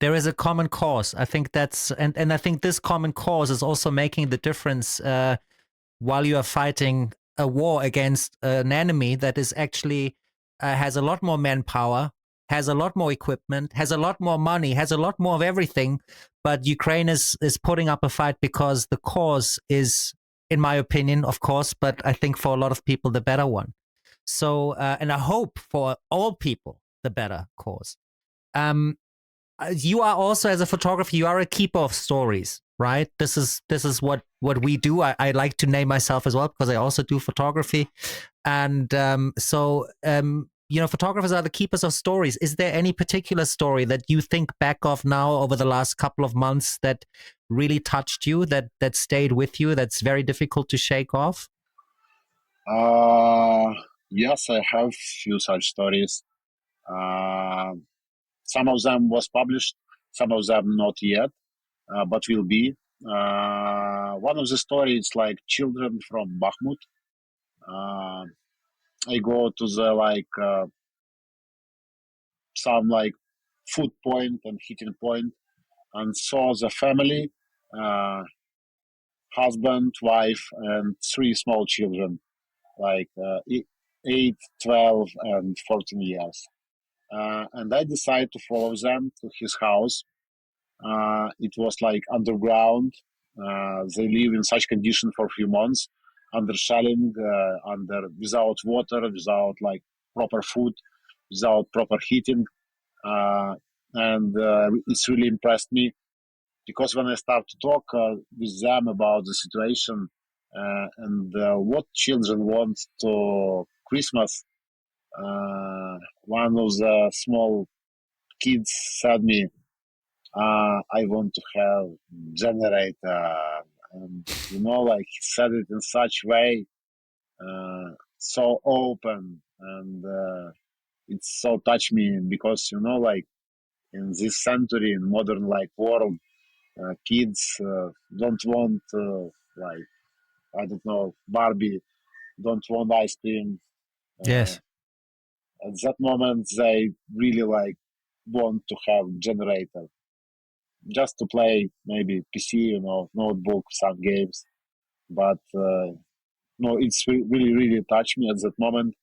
There is a common cause. I think that's, and I think this common cause is also making the difference while you are fighting a war against an enemy that is actually has a lot more manpower, has a lot more equipment, has a lot more money, has a lot more of everything. But Ukraine is putting up a fight because the cause is, in my opinion, of course, but I think for a lot of people, the better one. So, and I hope for all people, the better cause. You are also, as a photographer, you are a keeper of stories, right? This is what we do. I like to name myself as well because I also do photography, and photographers are the keepers of stories. Is there any particular story that you think back of now over the last couple of months that really touched you, that stayed with you, that's very difficult to shake off? Yes, I have few such stories. Uh, some of them was published, some of them not yet, but will be. One of the stories like children from Bakhmut. Uh, I go to the like some like food point and hitting point and saw the family, uh, husband, wife, and 3 small children, like 8, 12, and 14 years. And I decided to follow them to his house. It was like underground. They live in such condition for a few months, under shelling, under without water, without like proper food, without proper heating. And it's really impressed me because when I start to talk with them about the situation and what children want to Christmas, one of the small kids said me, I want to have generator, and like he said it in such way, so open, and it's so touched me because like in this century, in modern like world, kids don't want like I don't know Barbie, don't want ice cream. Uh, Yes. at that moment, they really like want to have generator just to play maybe PC, notebook, some games. But no, it's really touched me at that moment.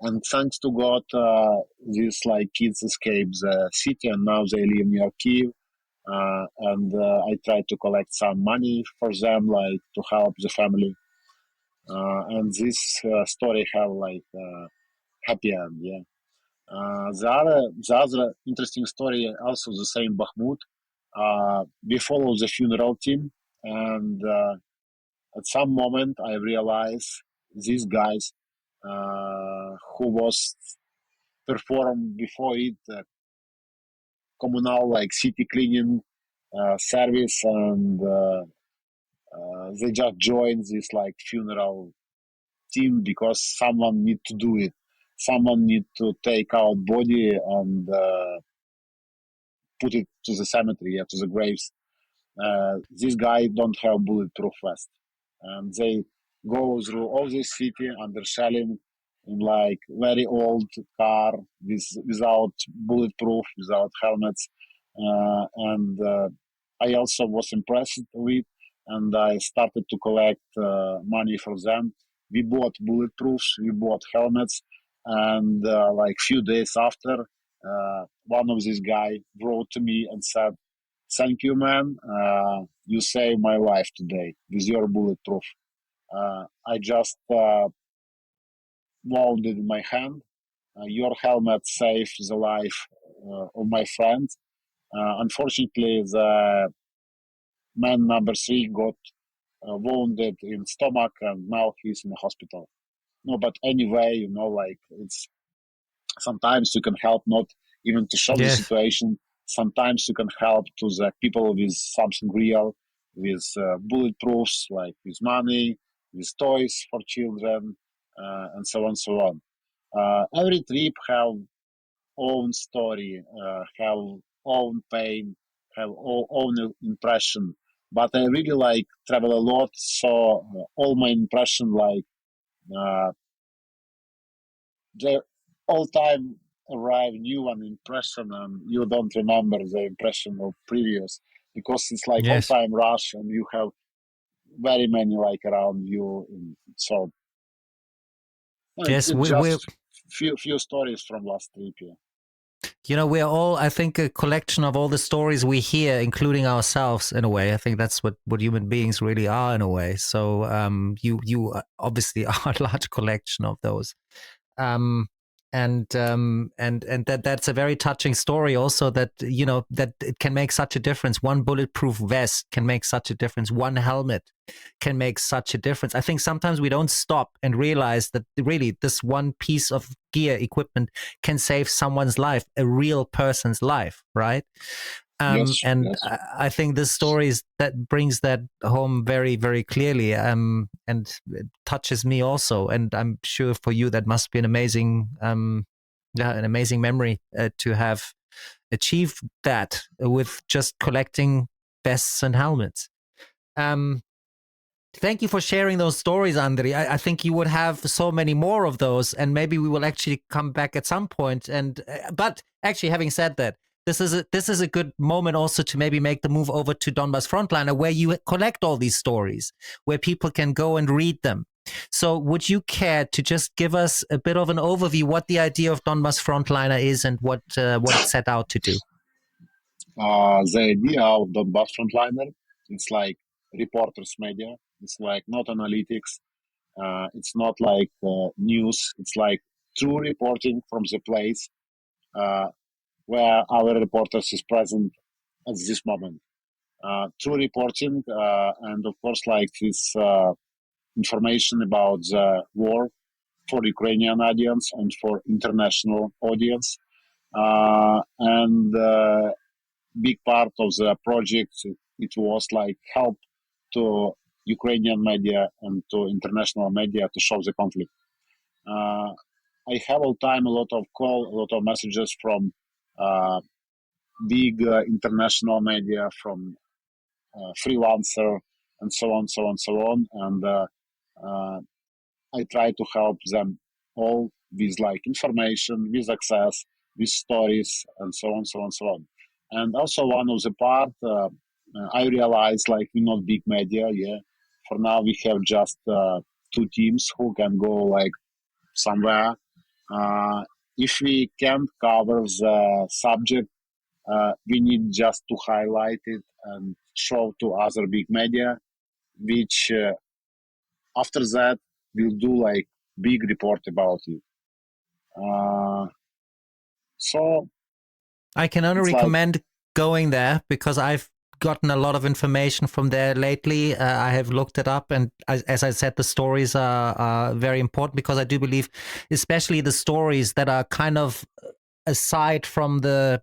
And thanks to God, these like kids escaped the city and now they live near Kiev. And I try to collect some money for them, like to help the family. And this story have like happy end, yeah. The other interesting story, also the same Bakhmut. We follow the funeral team, and at some moment I realized these guys who was performed before it communal like city cleaning service, and they just joined this like funeral team because someone need to do it. someone need to take out body and put it to the cemetery, to the graves. This guy don't have bulletproof vest, and they go through all this city under shelling in like very old car without bulletproof, without helmets, and I also was impressed with, and I started to collect money for them. We bought bulletproofs, we bought helmets, and like few days after, one of these guy wrote to me and said, "Thank you, man. You saved my life today with your bulletproof. I just wounded my hand. Your helmet saved the life of my friend. Unfortunately, the man number three got wounded in stomach, and now he's in the hospital." No, but anyway, like it's sometimes you can help not even to show the Yes. situation. Sometimes you can help to the people with something real, with bulletproofs, like with money, with toys for children, and so on, so on. Every trip have own story, have own pain, have own impression. But I really like travel a lot, so all my impression like uh, they all time arrive new one impression, and you don't remember the impression of previous, because it's like all Yes. time rush and you have very many like around you. So Yes. it's We're just few stories from last trip. Yeah. we're all, I think, a collection of all the stories we hear, including ourselves in a way. I think that's what human beings really are in a way. So you obviously are a large collection of those. Um, and that's a very touching story also, that that it can make such a difference. One bulletproof vest can make such a difference. One helmet can make such a difference. I think sometimes we don't stop and realize that really this one piece of gear equipment can save someone's life, a real person's life, right? Yes, And yes. I think this story that brings that home very, very clearly, and it touches me also. And I'm sure for you that must be an amazing, an amazing memory to have achieved that with just collecting vests and helmets. Um, Thank you for sharing those stories, Andri. I think you would have so many more of those, and maybe we will actually come back at some point. And but actually, having said that, this is a good moment also to maybe make the move over to Donbas Frontliner, where you collect all these stories, where people can go and read them. So, would you care to just give us a bit of an overview what the idea of Donbas Frontliner is and what it set out to do? The idea of Donbas Frontliner, it's like reporters media. It's like not analytics. It's not like news. It's like true reporting from the place uh, where our reporters is present at this moment. True reporting, and of course, like this information about the war for Ukrainian audience and for international audience. And big part of the project, it was like help to Ukrainian media and to international media to show the conflict. Uh, I have all time a lot of call, a lot of messages from uh, big international media, from freelancer, and so on, so on, so on. And uh, I try to help them all with like information, with access, with stories, and so on, so on, so on. And also one of the part, I realized like we're not big media, yeah. For now, we have just two teams who can go like somewhere. Uh, if we can't cover the subject, we need just to highlight it and show to other big media, which after that we'll do like big report about it. Uh, so I can only it's like, recommend going there because I've gotten a lot of information from there lately. I have looked it up, and as I said, the stories are very important because I do believe, especially the stories that are kind of aside from the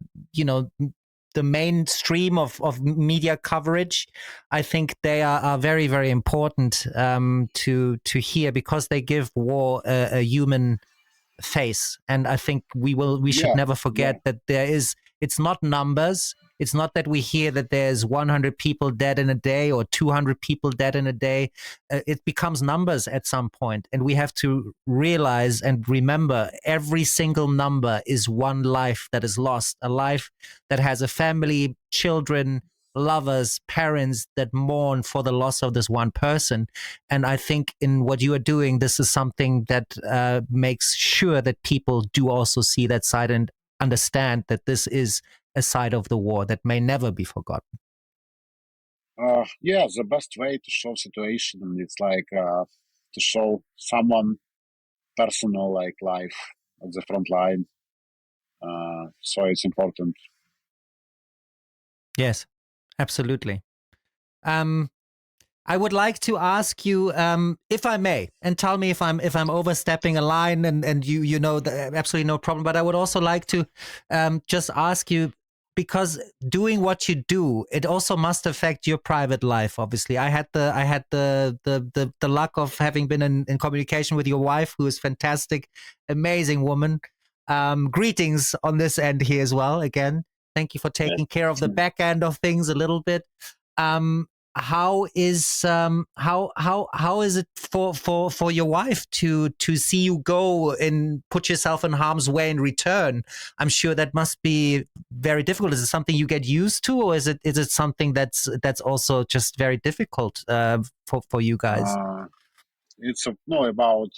the mainstream of media coverage. I think they are very, very important to hear because they give war a human face. And I think we should never forget that it's not numbers. It's not that we hear that there's 100 people dead in a day or 200 people dead in a day. It becomes numbers at some point. And we have to realize and remember every single number is one life that is lost, a life that has a family, children, lovers, parents that mourn for the loss of this one person. And I think in what you are doing, this is something that makes sure that people do also see that side and understand that this is a side of the war that may never be forgotten. The best way to show situation, it's like to show someone personal like life at the front line. So it's important. Yes, absolutely. I would like to ask you, if I may, and tell me if I'm overstepping a line, and you know, absolutely no problem. But I would also like to just ask you, because doing what you do, it also must affect your private life. Obviously, I had the luck of having been in communication with your wife, who is fantastic, amazing woman. Greetings on this end here as well. Again, thank you for taking care of the back end of things a little bit. How is it for your wife to see you go and put yourself in harm's way in return? I'm sure that must be very difficult. Is it something you get used to, or is it something that's also just very difficult for you guys? It's about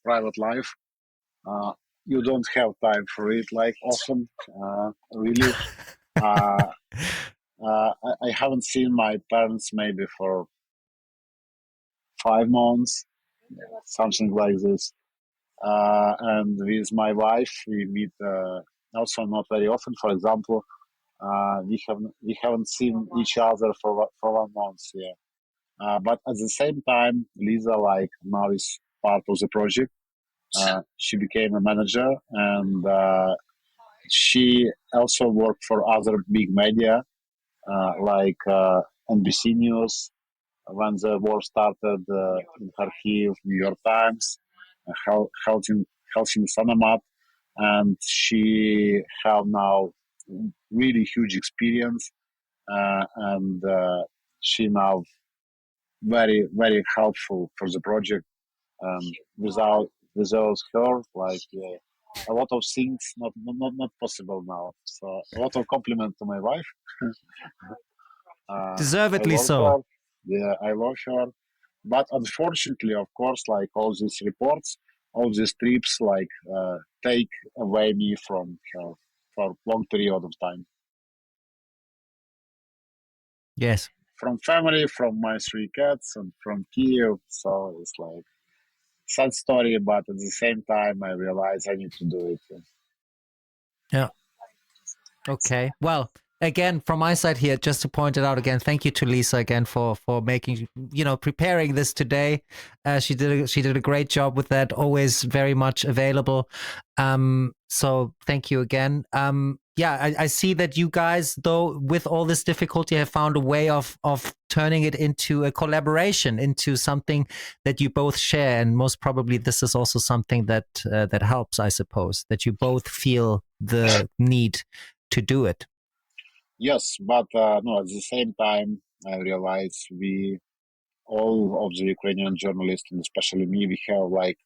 private life. You don't have time for it like often, really. I haven't seen my parents maybe for 5 months, something like this. And with my wife, we meet also not very often. For example, we haven't seen each other for 1 month. Yeah, but at the same time, Lisa like now is part of the project. She became a manager, and she also worked for other big media like NBC News when the war started in Kharkiv, New York Times, Helsinki Sanomat, and she have now really huge experience, and she now very helpful for the project. Without her, like a lot of things not possible now. So a lot of compliment to my wife. I Deservedly love so. her. Yeah, I love her. But unfortunately, of course, like all these reports, all these trips, like take away me from her for a long period of time. Yes. From family, from my 3 cats, and from Kiev. So it's like sad story, but at the same time, I realize I need to do it. Yeah. Okay. Well, again, from my side here, just to point it out again, thank you to Lisa again for making, preparing this today. She did a great job with that. Always very much available. So thank you again. Yeah, I see that you guys, though, with all this difficulty, have found a way of turning it into a collaboration, into something that you both share, and most probably this is also something that that helps, I suppose, that you both feel the need to do it. Yes, but no. At the same time, I realize all of the Ukrainian journalists, and especially me, we have like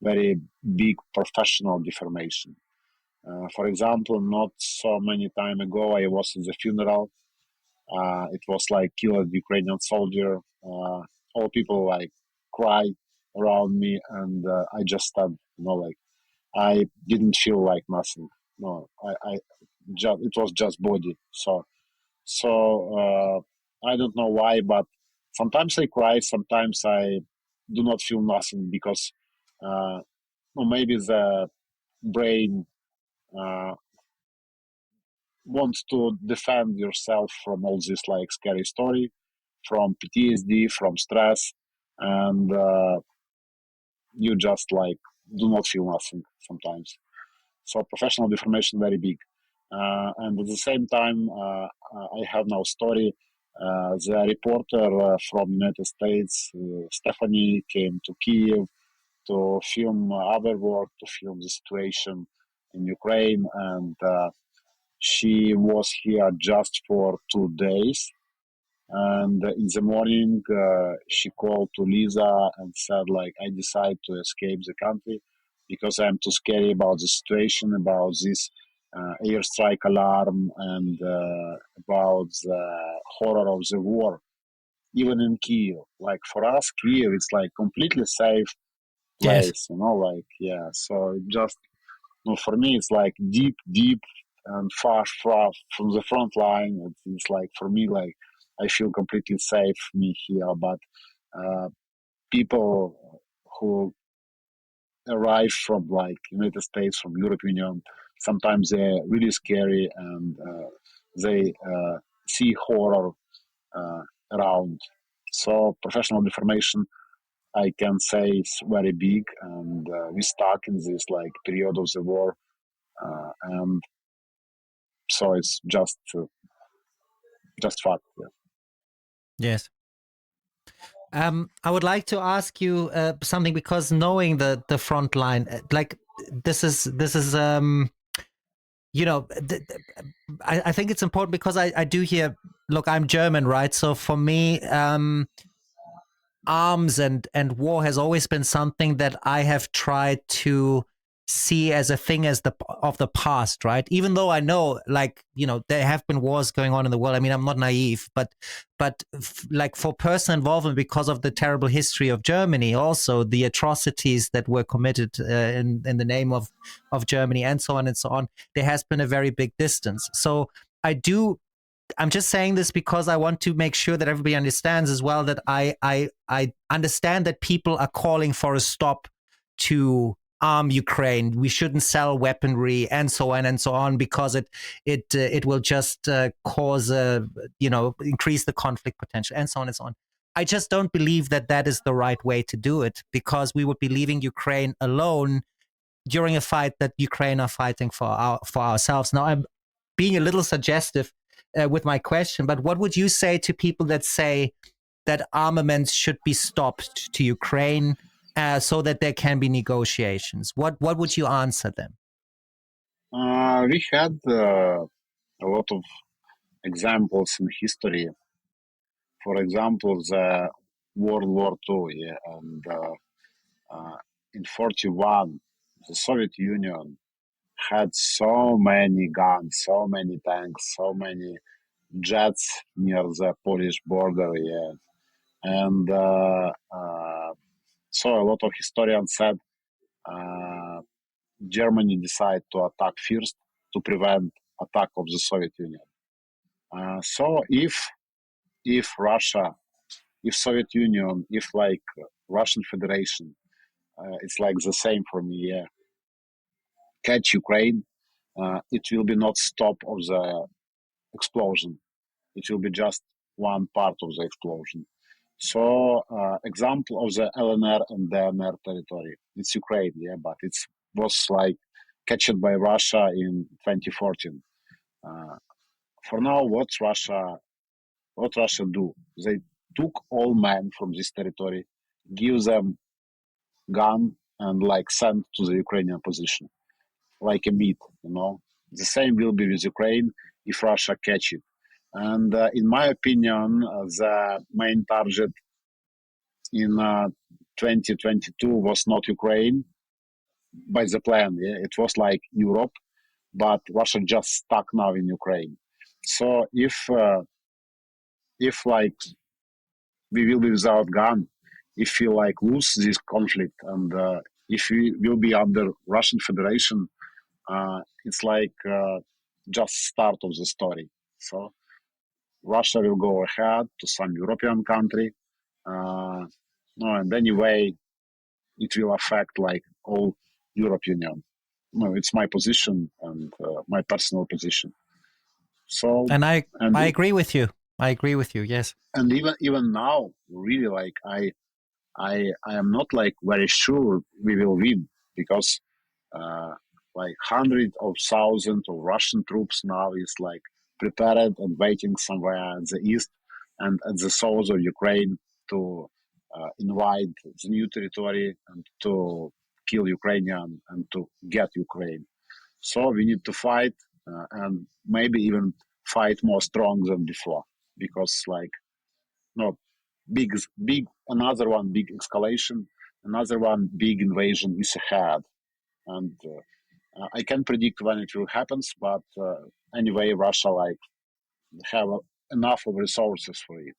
very big professional deformation. For example, not so many time ago, I was in the funeral. It was like killed Ukrainian soldier. All people like cry around me, and I just stopped. Like I didn't feel like nothing. No, I just it was just body. So I don't know why, but sometimes I cry. Sometimes I do not feel nothing because maybe the brain uh, wants to defend yourself from all this like scary story, from PTSD, from stress, and you just like do not feel nothing sometimes. So professional deformation very big, and at the same time, I have now story. The reporter from United States, Stephanie, came to Kiev to film other work, to film the situation in Ukraine, and she was here just for 2 days. And in the morning, she called to Lisa and said, like, I decided to escape the country because I'm too scary about the situation, about this airstrike alarm, and about the horror of the war, even in Kiev. Like, for us, Kiev, it's like completely safe Yes. place, like, yeah. So it just, for me, it's like deep, deep and far, far from the front line. It's like, for me, like, I feel completely safe me here. But uh, people who arrive from like United States, from European Union, sometimes they're really scary, and they see horror uh, around. So professional deformation, I can say, it's very big, and we stuck in this like period of the war, and so it's just fact. Yeah. Yes. I would like to ask you something, because knowing the front line, like this is I think it's important, because I do hear. Look, I'm German, right? So for me, arms and war has always been something that I have tried to see as a thing as of the past, right? Even though I know, like, there have been wars going on in the world. I mean, I'm not naive, but like, for personal involvement, because of the terrible history of Germany, also the atrocities that were committed in the name of Germany, and so on and so on, there has been a very big distance. So I do I'm just saying this because I want to make sure that everybody understands as well that I understand that people are calling for a stop to arm Ukraine. We shouldn't sell weaponry, and so on and so on, because it will just cause increase the conflict potential, and so on and so on. I just don't believe that that is the right way to do it, because we would be leaving Ukraine alone during a fight that Ukraine are fighting for ourselves. Now, I'm being a little suggestive with my question, but what would you say to people that say that armaments should be stopped to Ukraine so that there can be negotiations? What would you answer them? We had a lot of examples in history. For example, the World War II, yeah, and in 41, the Soviet Union had so many guns, so many tanks, so many jets near the Polish border, yeah. And so a lot of historians said uh, Germany decided to attack first to prevent attack of the Soviet Union. So if Russia, if Soviet Union, if like Russian Federation, it's like the same for me, yeah, catch Ukraine, it will be not stop of the explosion. It will be just one part of the explosion. So, example of the LNR and DNR territory, it's Ukraine, yeah, but it was like captured by Russia in 2014. Uh, for now, what Russia do? They took all men from this territory, give them gun, and like send to the Ukrainian position, like a meat. The same will be with Ukraine if Russia catch it. And in my opinion, the main target in 2022 was not Ukraine by the plan. Yeah? It was like Europe, but Russia just stuck now in Ukraine. So if like we will be without gun, if we like lose this conflict, and if we will be under Russian Federation, it's like just start of the story. So Russia will go ahead to some European country. Uh, no, and anyway, it will affect like all Europe Union. No, it's my position and my personal position. So And I and I it, agree with you. I agree with you. Yes. and even now, really, like I am not like very sure we will win because uh, like hundreds of thousands of Russian troops now is like prepared and waiting somewhere in the east and at the south of Ukraine to invade the new territory and to kill Ukrainian and to get Ukraine. So we need to fight and maybe even fight more strong than before, because like no big another one big escalation, another one big invasion is ahead, and I can't predict when it will happen, but anyway, Russia like have enough of resources for it.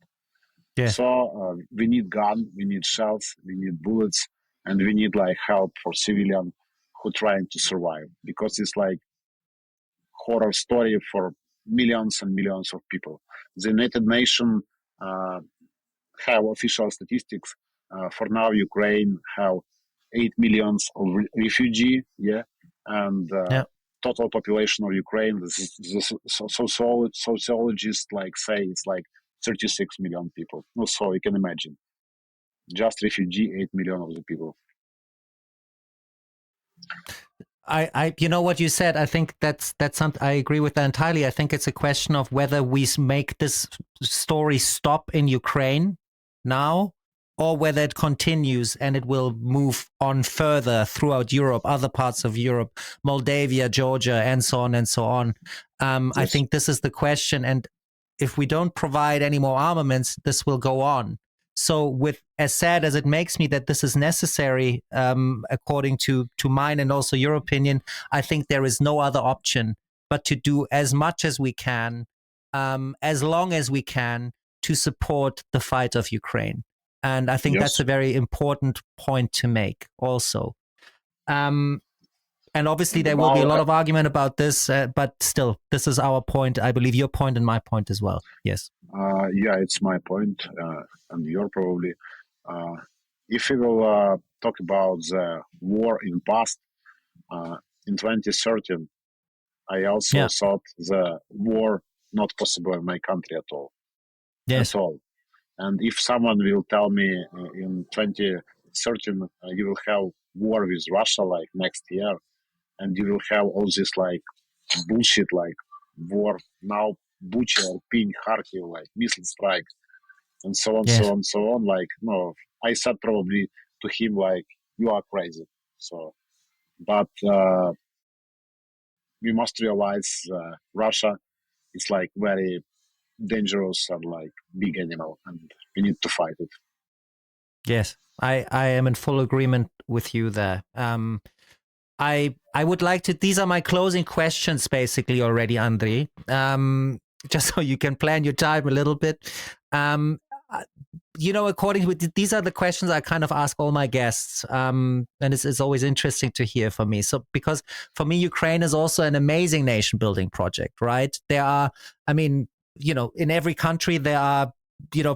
Yes. So we need gun, we need shells, we need bullets, and we need like help for civilian who trying to survive, because it's like horror story for millions and millions of people. The United Nations uh, have official statistics. For now, Ukraine have 8 millions of refugee, yeah, and Yeah. total population of Ukraine. Sociologists like say it's like 36 million people. So you can imagine, just refugee 8 million of the people. You know what you said. I think that's something I agree with that entirely. I think it's a question of whether we make this story stop in Ukraine now, or whether it continues and it will move on further throughout Europe, other parts of Europe, Moldavia, Georgia, and so on and so on. Yes. I think this is the question. And if we don't provide any more armaments, this will go on. So, with as sad as it makes me that this is necessary, according to mine and also your opinion, I think there is no other option but to do as much as we can, as long as we can, to support the fight of Ukraine. And I think that's a very important point to make also. And obviously there will be a lot of argument about this, but still, this is our point. I believe your point and my point as well. Yes. Yeah, it's my point, and your probably. If we will talk about the war in past, in 2013, I also thought the war not possible in my country at all. Yes. At all. And if someone will tell me in 2013 you will have war with Russia like next year, and you will have all this like bullshit like war now, Bucha, Irpin, Kharkiv, like missile strike, and so on, so on, so on. Like, no, I said probably to him like, you are crazy. So, but we must realize Russia is like very dangerous and like big animal, and we need to fight it. Yes, I am in full agreement with you there. I would like to. These are my closing questions, basically already, Andri. Just so you can plan your time a little bit. You know, according to these are the questions I kind of ask all my guests, and it's always interesting to hear from me. So, because for me, Ukraine is also an amazing nation building project, right? There are, I mean, you know, in every country there are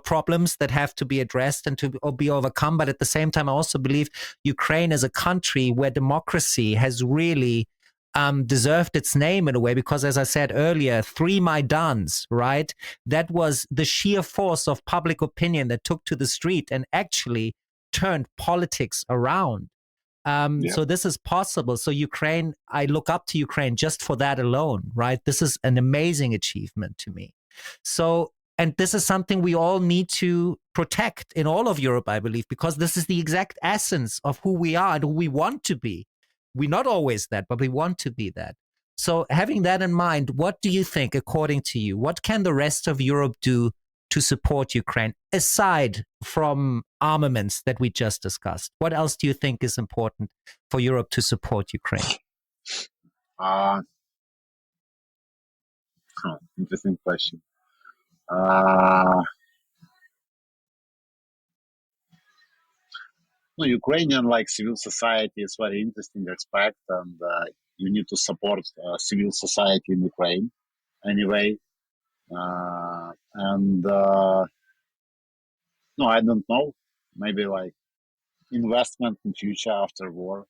problems that have to be addressed and to be overcome. But at the same time, I also believe Ukraine is a country where democracy has really deserved its name in a way, because as I said earlier, 3 Maidans, right? That was the sheer force of public opinion that took to the street and actually turned politics around. So this is possible. So Ukraine, I look up to Ukraine just for that alone, right? This is an amazing achievement to me. So, and this is something we all need to protect in all of Europe, I believe, because this is the exact essence of who we are and who we want to be. We're not always that, but we want to be that. So having that in mind, what do you think, according to you, what can the rest of Europe do to support Ukraine, aside from armaments that we just discussed? What else do you think is important for Europe to support Ukraine? Interesting question. No, Ukrainian like civil society is very interesting aspect, and you need to support civil society in Ukraine anyway. And no, I don't know. Maybe like investment in future after war,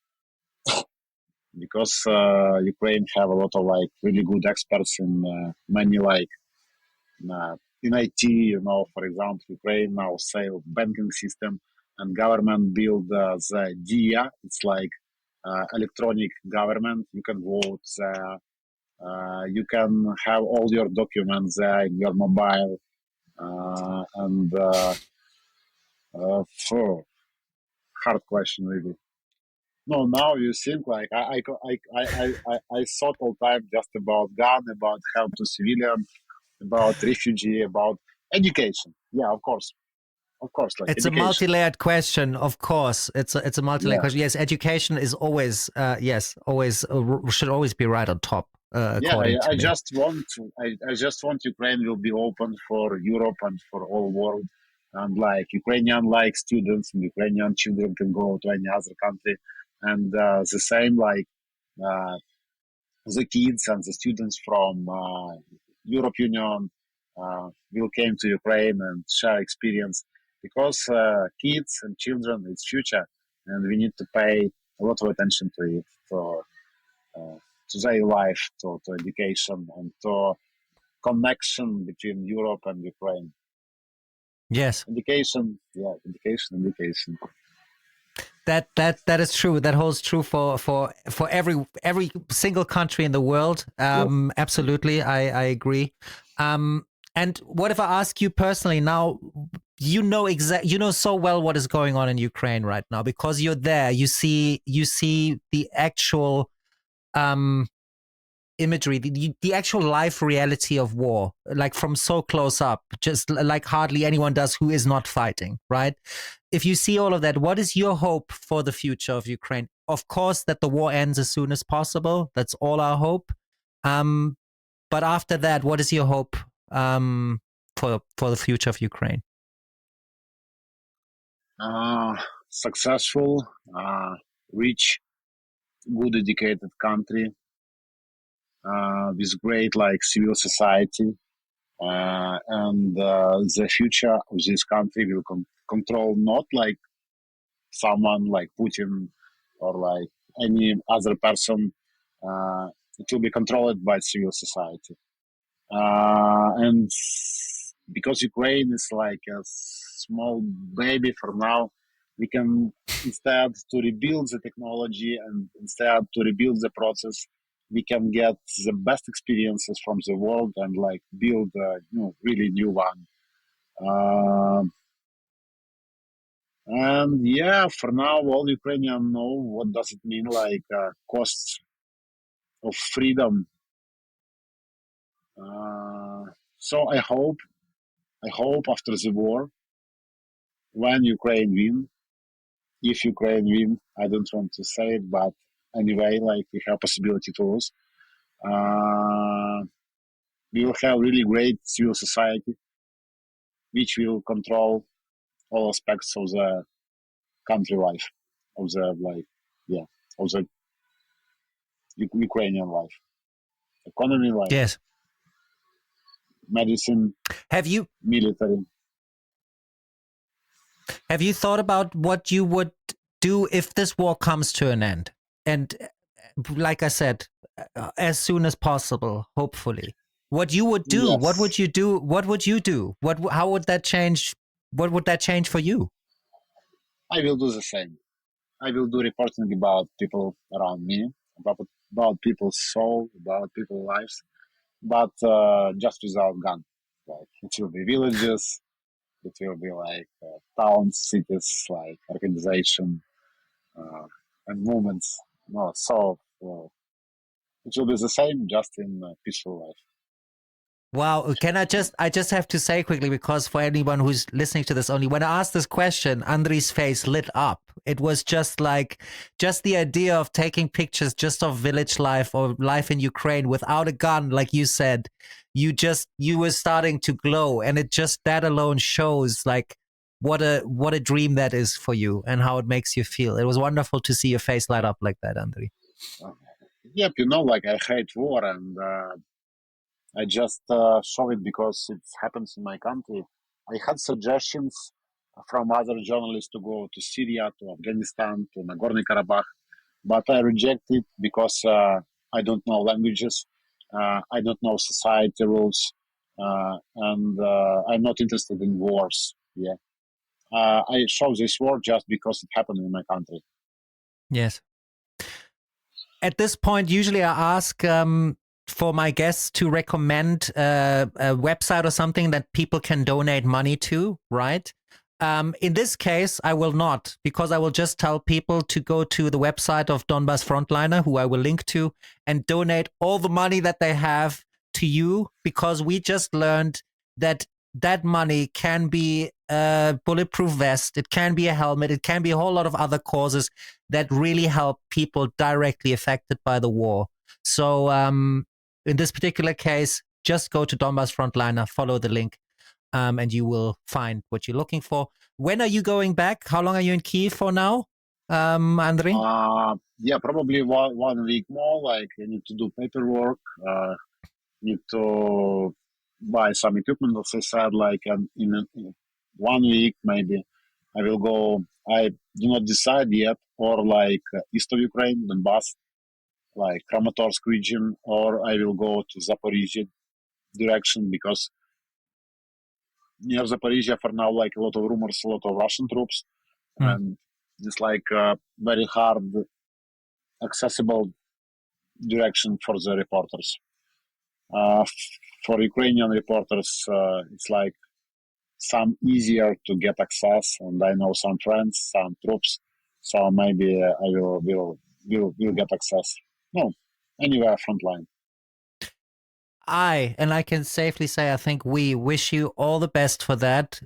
because Ukraine have a lot of like really good experts in many like in IT. You know, for example, Ukraine now sell banking system, and government build the DIA. It's like electronic government. You can vote there. You can have all your documents there in your mobile, and Hard question, really. No, now you think like I thought all time just about gun, about help to civilian, about refugee, about education. Yeah, of course, like It's a education. multi-layered question, of course. It's a multi-layered Yeah, question. Yes, education is always always should always be right on top, yeah. according to I me. just want I just want Ukraine will be open for Europe and for all world, and like Ukrainian like students and Ukrainian children can go to any other country, and the same like. Uh, the kids and the students from Europe Union will came to Ukraine and share experience because kids and children it's future and we need to pay a lot of attention to it uh, to their life to education and to connection between Europe and Ukraine. Yes. Education, yeah, education. That is true. That holds true for every single country in the world. Yep. Absolutely, I agree. And what if I ask you personally now? You know you know so well what is going on in Ukraine right now because you're there. You see the actual imagery, the actual life reality of war, like from so close up, just like hardly anyone does who is not fighting, right? If you see all of that, what is your hope for the future of Ukraine? Of course, that the war ends as soon as possible. That's all our hope. But after that, what is your hope for the future of Ukraine? Successful, rich, good educated country with great like civil society, and the future of this country will control not like someone like Putin or like any other person. It will be controlled by civil society, and because Ukraine is like a small baby for now, we can instead to rebuild the technology and instead to rebuild the process, we can get the best experiences from the world and like build a really new one. And yeah, for now, all Ukrainians know what does it mean like costs of freedom. So I hope after the war, when Ukraine win, if Ukraine win, I don't want to say it, but anyway, like we have possibility to lose. Uh, we will have really great civil society, which will control all aspects of the country life, of the like, yeah, of the Ukrainian life, economy, like Yes. medicine, Have you military. Have you thought about what you would do if this war comes to an end? And like I said, as soon as possible, hopefully. What you would do? What Yes, would you do? What would you do? How would that change? What would that change for you? I will do the same. I will do reporting about people around me, about people's soul, about people's lives, but just without gun. Like it will be villages, it will be like towns, cities, like organization uh, and movements. No, so it will be the same, just in peaceful life. Wow, can I just have to say quickly, because for anyone who's listening to this only, when I asked this question, Andri's face lit up. It was just like, just the idea of taking pictures just of village life or life in Ukraine without a gun, like you said, you were starting to glow. And it just, that alone shows like what a dream that is for you and how it makes you feel. It was wonderful to see your face light up like that, Andri. Uh, yep, like I hate war, and I just show it because it happens in my country. I had suggestions from other journalists to go to Syria, to Afghanistan, to Nagorno Karabakh, but I reject it because I don't know languages, I don't know society rules, and I'm not interested in wars. Yeah, I show this war just because it happened in my country. Yes. At this point, usually I ask for my guests to recommend a website or something that people can donate money to, right? In this case, I will not, because I will just tell people to go to the website of Donbas Frontliner, who I will link to, and donate all the money that they have to you, because we just learned that that money can be a bulletproof vest, it can be a helmet, it can be a whole lot of other causes that really help people directly affected by the war. So in this particular case, just go to Donbas Frontliner, follow the link, and you will find what you're looking for. When are you going back? How long are you in Kyiv for now, Andri? Yeah, probably 1 week more. Like, I need to do paperwork, need to buy some equipment, as I said, like, and in 1 week, maybe I will go. I do not decide yet, or like east of Ukraine, Donbas, like Kramatorsk region, or I will go to Zaporizhia direction, because near Zaporizhia for now, like a lot of rumors, a lot of Russian troops, and it's like very hard accessible direction for the reporters. For Ukrainian reporters, it's like some easier to get access, and I know some friends, some troops, so maybe I will get access. No, anywhere frontline. And I can safely say, I think we wish you all the best for that.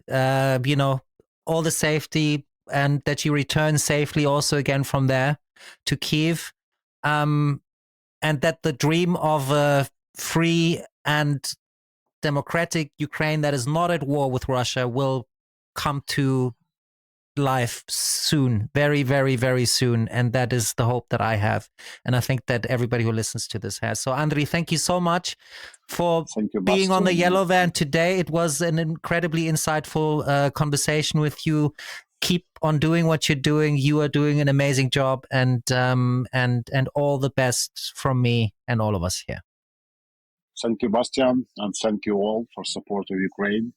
You know, all the safety, and that you return safely also again from there to Kyiv. And that the dream of a free and democratic Ukraine that is not at war with Russia will come to life soon, very, very, very soon. And that is the hope that I have. And I think that everybody who listens to this has. So, Andri, thank you so much for being on the Yellow Van today. It was an incredibly insightful conversation with you. Keep on doing what you're doing. You are doing an amazing job, and all the best from me and all of us here. Thank you, Bastian, and thank you all for support of Ukraine.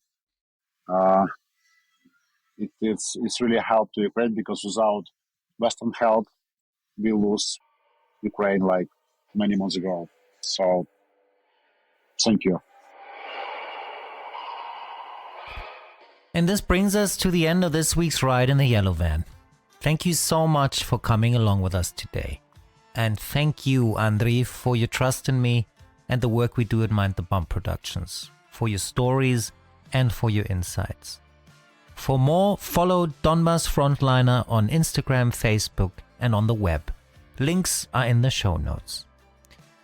It's really a help to Ukraine, because without Western help, we lose Ukraine like many months ago. So, thank you. And this brings us to the end of this week's ride in the Yellow Van. Thank you so much for coming along with us today. And thank you, Andri, for your trust in me and the work we do at Mind the Bump Productions, for your stories and for your insights. For more, follow Donbas Frontliner on Instagram, Facebook, and on the web. Links are in the show notes.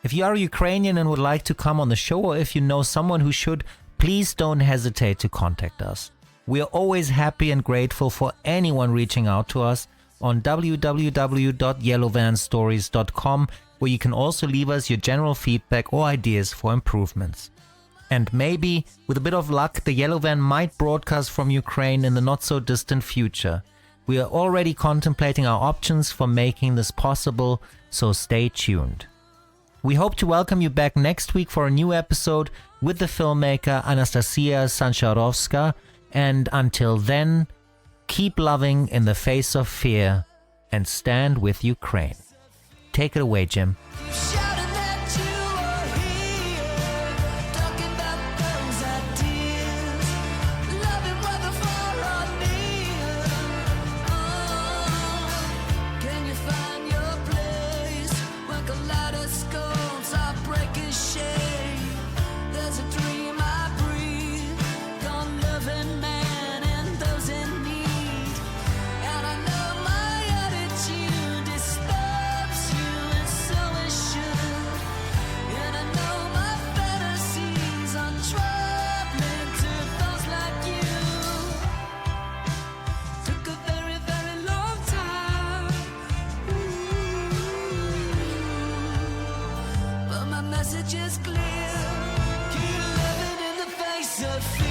If you are Ukrainian and would like to come on the show, or if you know someone who should, please don't hesitate to contact us. We are always happy and grateful for anyone reaching out to us on www.yellowvanstories.com, where you can also leave us your general feedback or ideas for improvements. And maybe, with a bit of luck, the Yellow Van might broadcast from Ukraine in the not-so-distant future. We are already contemplating our options for making this possible, so stay tuned. We hope to welcome you back next week for a new episode with the filmmaker Anastasia Sancharovska, and until then, keep loving in the face of fear and stand with Ukraine. Take it away, Jim. Message is clear. Keep living in the face of fear.